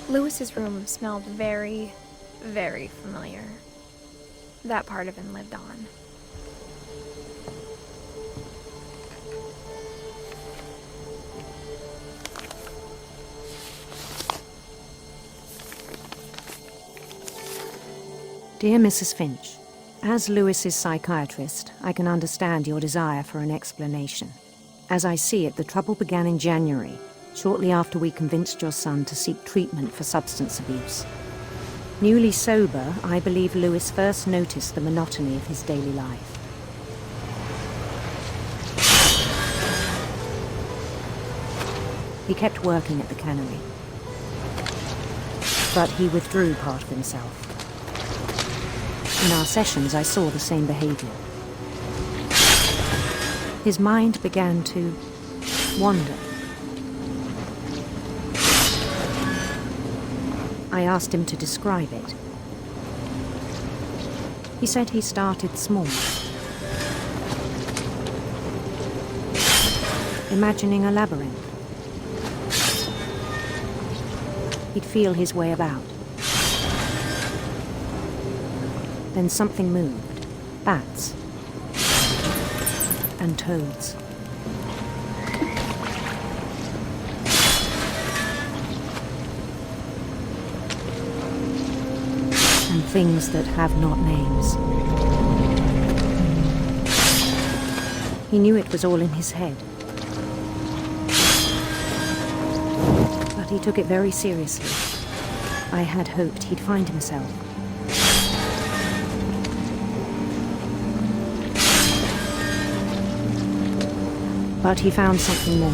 Louis's room smelled very, very familiar. That part of him lived on. Dear Mrs. Finch, as Louis's psychiatrist, I can understand your desire for an explanation. As I see it, the trouble began in January, shortly after we convinced your son to seek treatment for substance abuse. Newly sober, I believe Louis first noticed the monotony of his daily life. He kept working at the cannery, but he withdrew part of himself. In our sessions, I saw the same behavior. His mind began to wander. I asked him to describe it. He said he started small, imagining a labyrinth. He'd feel his way about. Then something moved. Bats. And toads. And things that have not names. He knew it was all in his head. But he took it very seriously. I had hoped he'd find himself. But he found something more.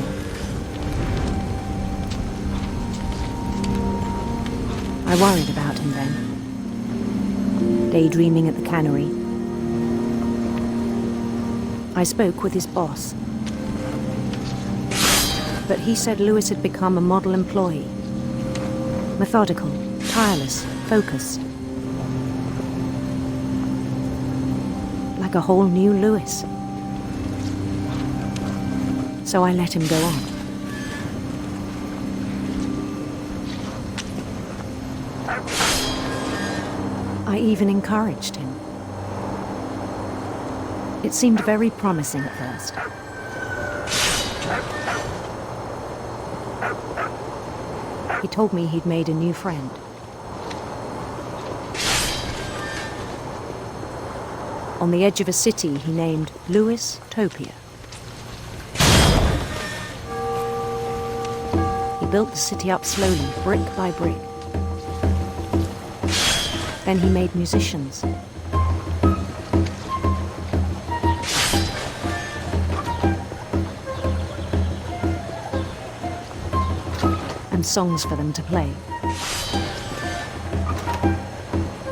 I worried about him then, daydreaming at the cannery. I spoke with his boss, but he said Louis had become a model employee, methodical, tireless, focused. Like a whole new Lewis. So I let him go on. I even encouraged him. It seemed very promising at first. He told me he'd made a new friend. On the edge of a city he named Lewis Topia. He built the city up slowly, brick by brick. Then he made musicians. And songs for them to play.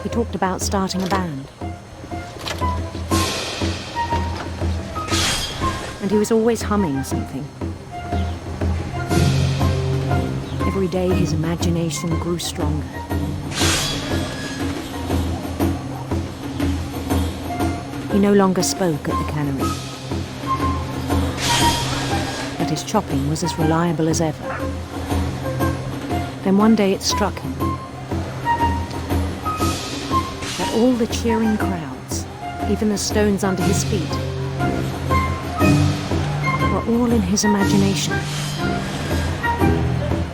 He talked about starting a band. And he was always humming something. Every day his imagination grew stronger. He no longer spoke at the cannery. But his chopping was as reliable as ever. Then one day it struck him that all the cheering crowds, even the stones under his feet, were all in his imagination.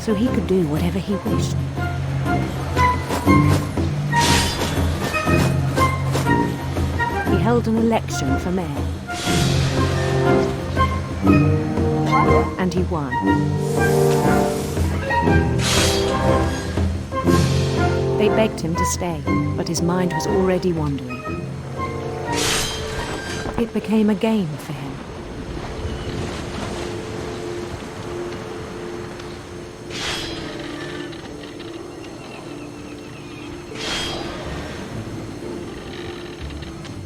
So he could do whatever he wished. He held an election for mayor. And he won. They begged him to stay, but his mind was already wandering. It became a game for him.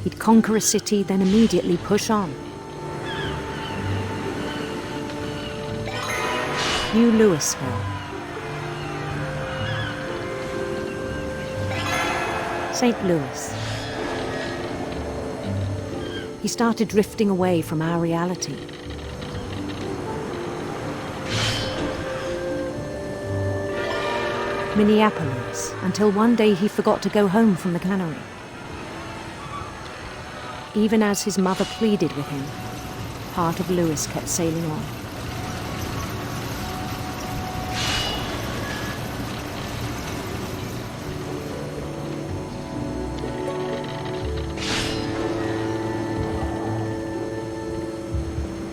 He'd conquer a city, then immediately push on. New Louisville. St. Louis. He started drifting away from our reality. Minneapolis, until one day he forgot to go home from the cannery. Even as his mother pleaded with him, part of Lewis kept sailing on.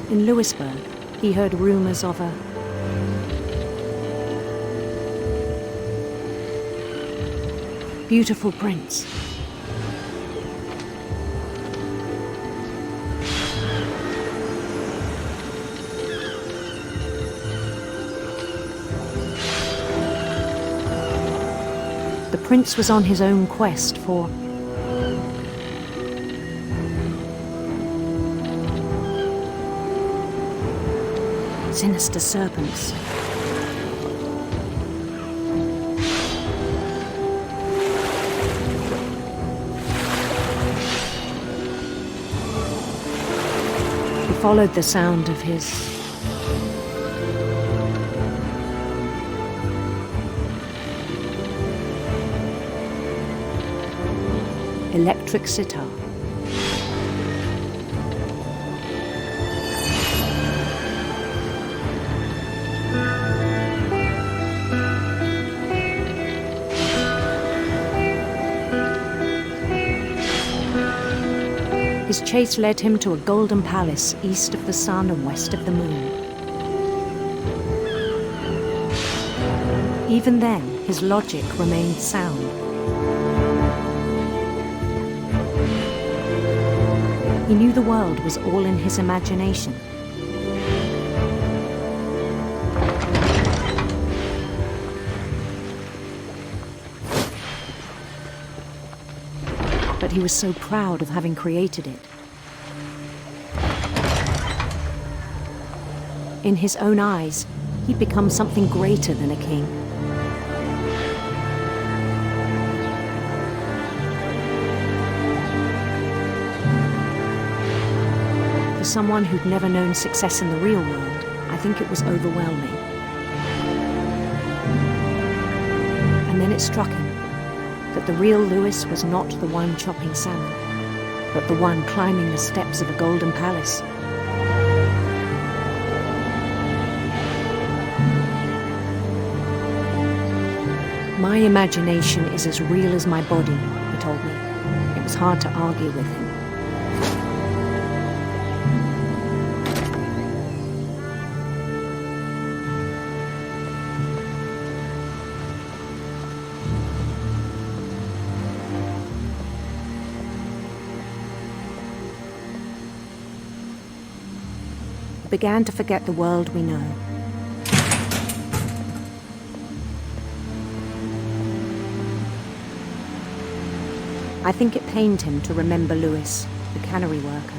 In Lewisburg, he heard rumors of a beautiful prince. The prince was on his own quest for sinister serpents. He followed the sound of his electric sitar. His chase led him to a golden palace east of the sun and west of the moon. Even then, his logic remained sound. He knew the world was all in his imagination. But he was so proud of having created it. In his own eyes, he'd become something greater than a king. someone who'd never known success in the real world, I think it was overwhelming. And then it struck him that the real Lewis was not the one chopping salmon, but the one climbing the steps of a golden palace. My imagination is as real as my body, he told me. It was hard to argue with him. I began to forget the world we know. I think it pained him to remember Lewis, the cannery worker.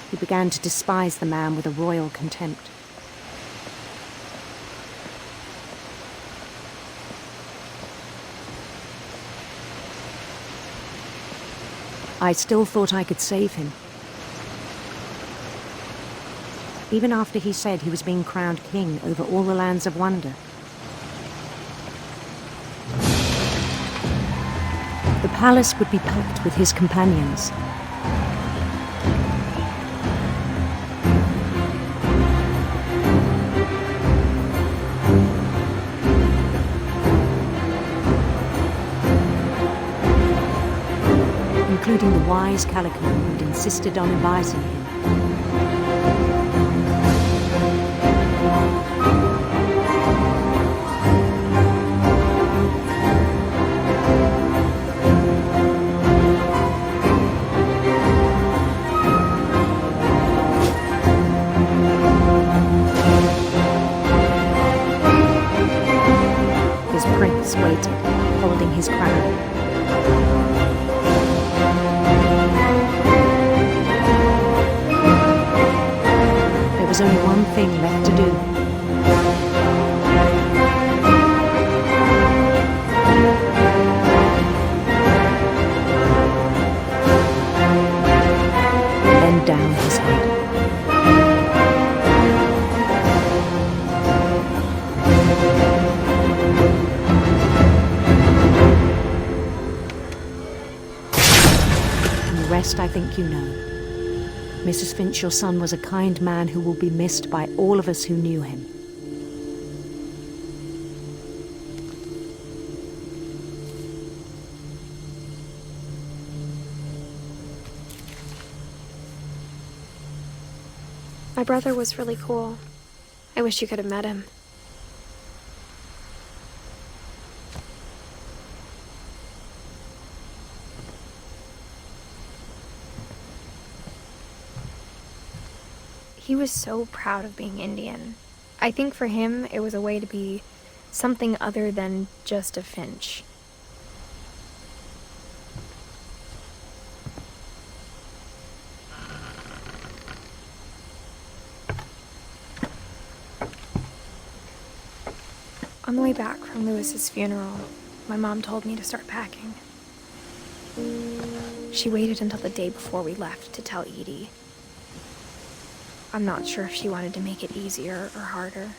He began to despise the man with a royal contempt. I still thought I could save him. Even after he said he was being crowned king over all the lands of wonder. The palace would be packed with his companions. Including the wise Calico who'd insisted on advising him. His prince waited, holding his crown. There was only one thing left to do. Bend down his head. And the rest I think you know. Mrs. Finch, your son was a kind man who will be missed by all of us who knew him. My brother was really cool. I wish you could have met him. He was so proud of being Indian. I think for him, it was a way to be something other than just a Finch. On the way back from Lewis's funeral, my mom told me to start packing. She waited until the day before we left to tell Edie. I'm not sure if she wanted to make it easier or harder.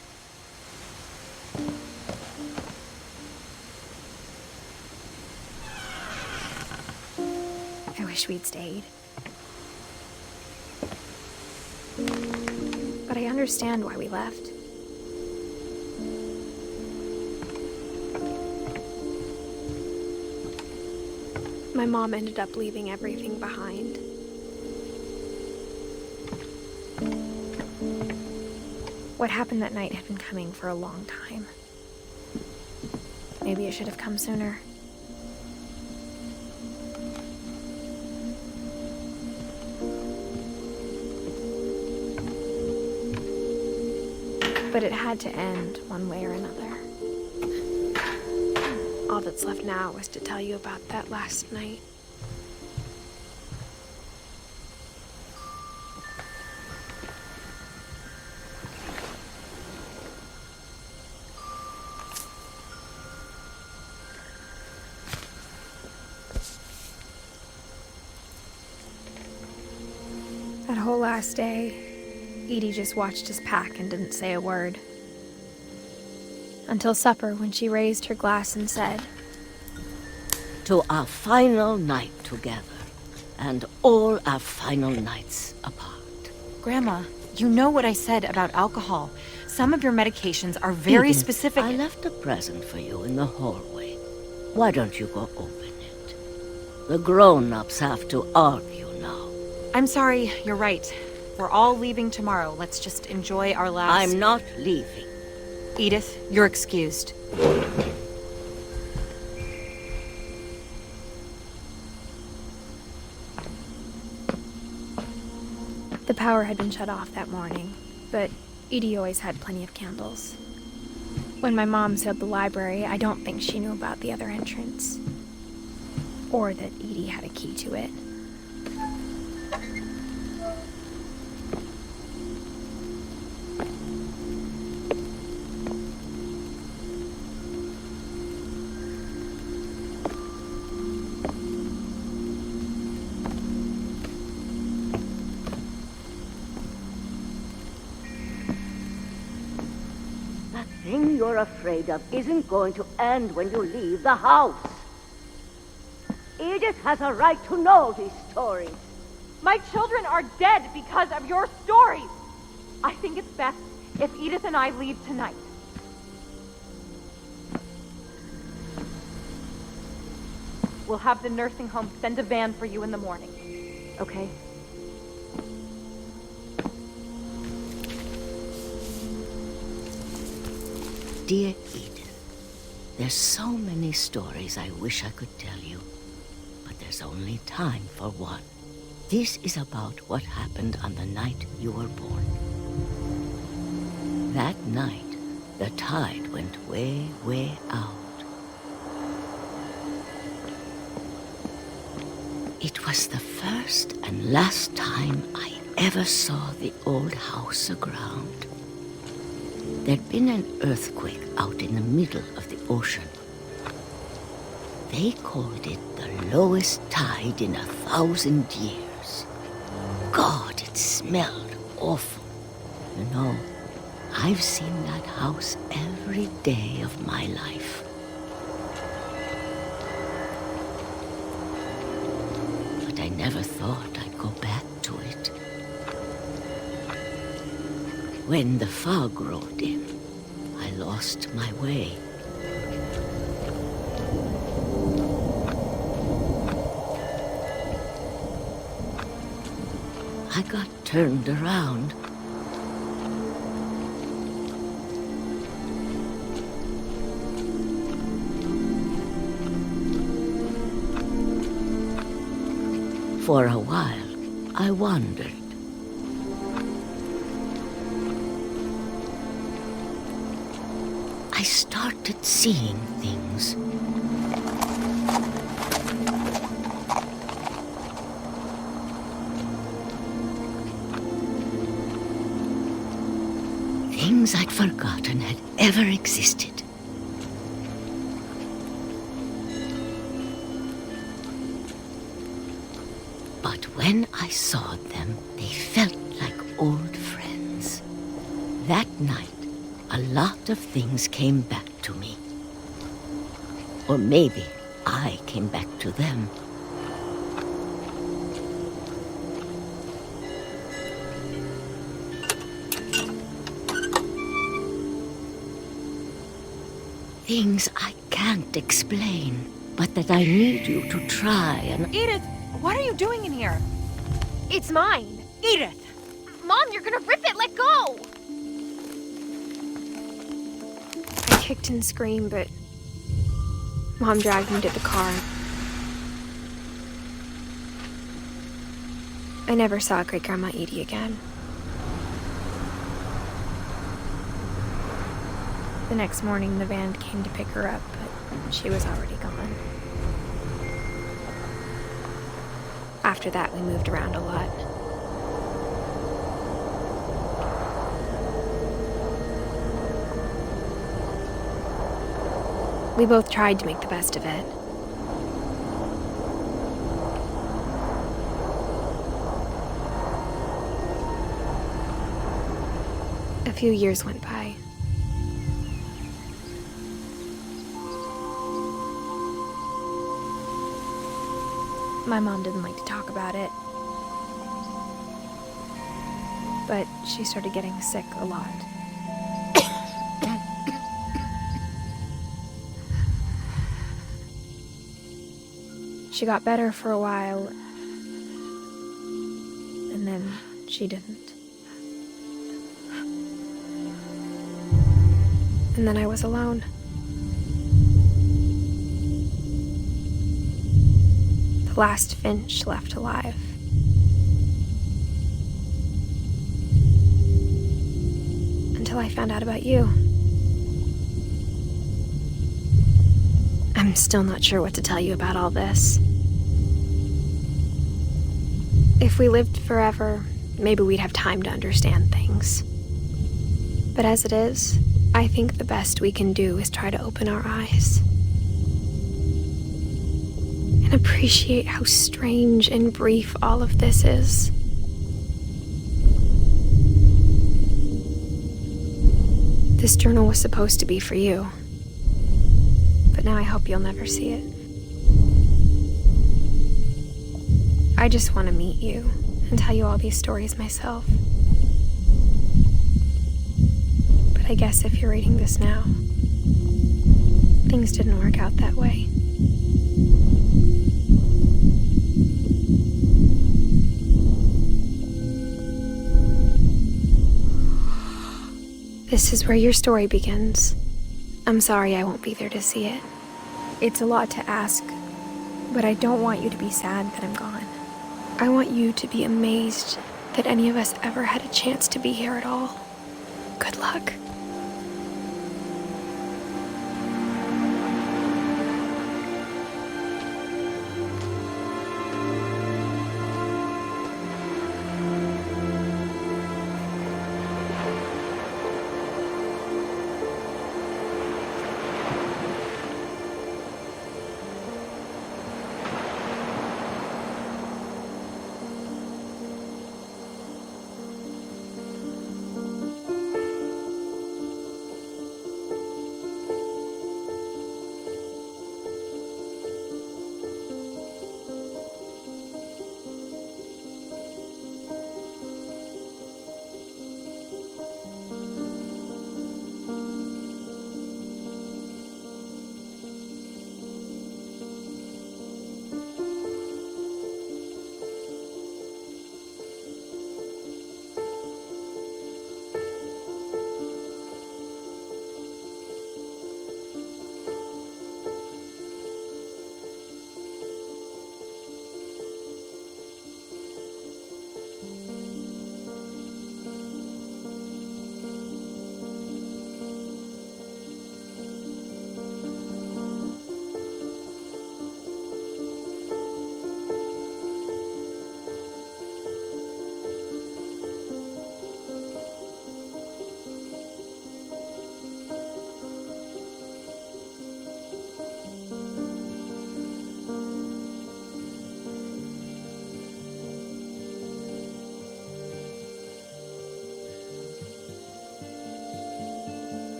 I wish we'd stayed. But I understand why we left. My mom ended up leaving everything behind. What happened that night had been coming for a long time. Maybe it should have come sooner. But it had to end one way or another. All that's left now is to tell you about that last night. That whole last day, Edie just watched us pack and didn't say a word. Until supper, when she raised her glass and said, "To our final night together, and all our final nights apart." Grandma, you know what I said about alcohol. Some of your medications are very Edith, specific. I left a present for you in the hallway. Why don't you go open it? The grown-ups have to argue now. I'm sorry, you're right. We're all leaving tomorrow. Let's just enjoy our last... I'm not leaving. Edith, you're excused. The power had been shut off that morning, but Edie always had plenty of candles. When my mom sealed the library, I don't think she knew about the other entrance. Or that Edie had a key to it. The thing you're afraid of isn't going to end when you leave the house. Edith has a right to know these stories. My children are dead because of your stories. I think it's best if Edith and I leave tonight. We'll have the nursing home send a van for you in the morning, okay? Dear Edith, there's so many stories I wish I could tell you, but there's only time for one. This is about what happened on the night you were born. That night, the tide went way, way out. It was the first and last time I ever saw the old house aground. There'd been an earthquake out in the middle of the ocean. They called it the lowest tide in 1,000 years. God, it smelled awful. You know, I've seen that house every day of my life. But I never thought I'd go back to it. When the fog rolled in, I lost my way. I got turned around. For a while, I wandered. I started seeing things. Things I'd forgotten had ever existed. But when I saw them, they felt like old friends. That night, a lot of things came back to me. Or maybe I came back to them. Things I can't explain, but that I need you to try and... Edith, what are you doing in here? It's mine. Edith! Mom, you're gonna rip it! Let go! I kicked and screamed, but Mom dragged me to the car. I never saw Great-Grandma Edie again. The next morning, the van came to pick her up, but she was already gone. After that, we moved around a lot. We both tried to make the best of it. A few years went by. My mom didn't like to talk about it, but she started getting sick a lot. She got better for a while, and then she didn't. And then I was alone. The last Finch left alive. Until I found out about you. I'm still not sure what to tell you about all this. If we lived forever, maybe we'd have time to understand things. But as it is, I think the best we can do is try to open our eyes. And appreciate how strange and brief all of this is. This journal was supposed to be for you. But now I hope you'll never see it. I just want to meet you and tell you all these stories myself. But I guess if you're reading this now, things didn't work out that way. This is where your story begins. I'm sorry I won't be there to see it. It's a lot to ask, but I don't want you to be sad that I'm gone. I want you to be amazed that any of us ever had a chance to be here at all. Good luck.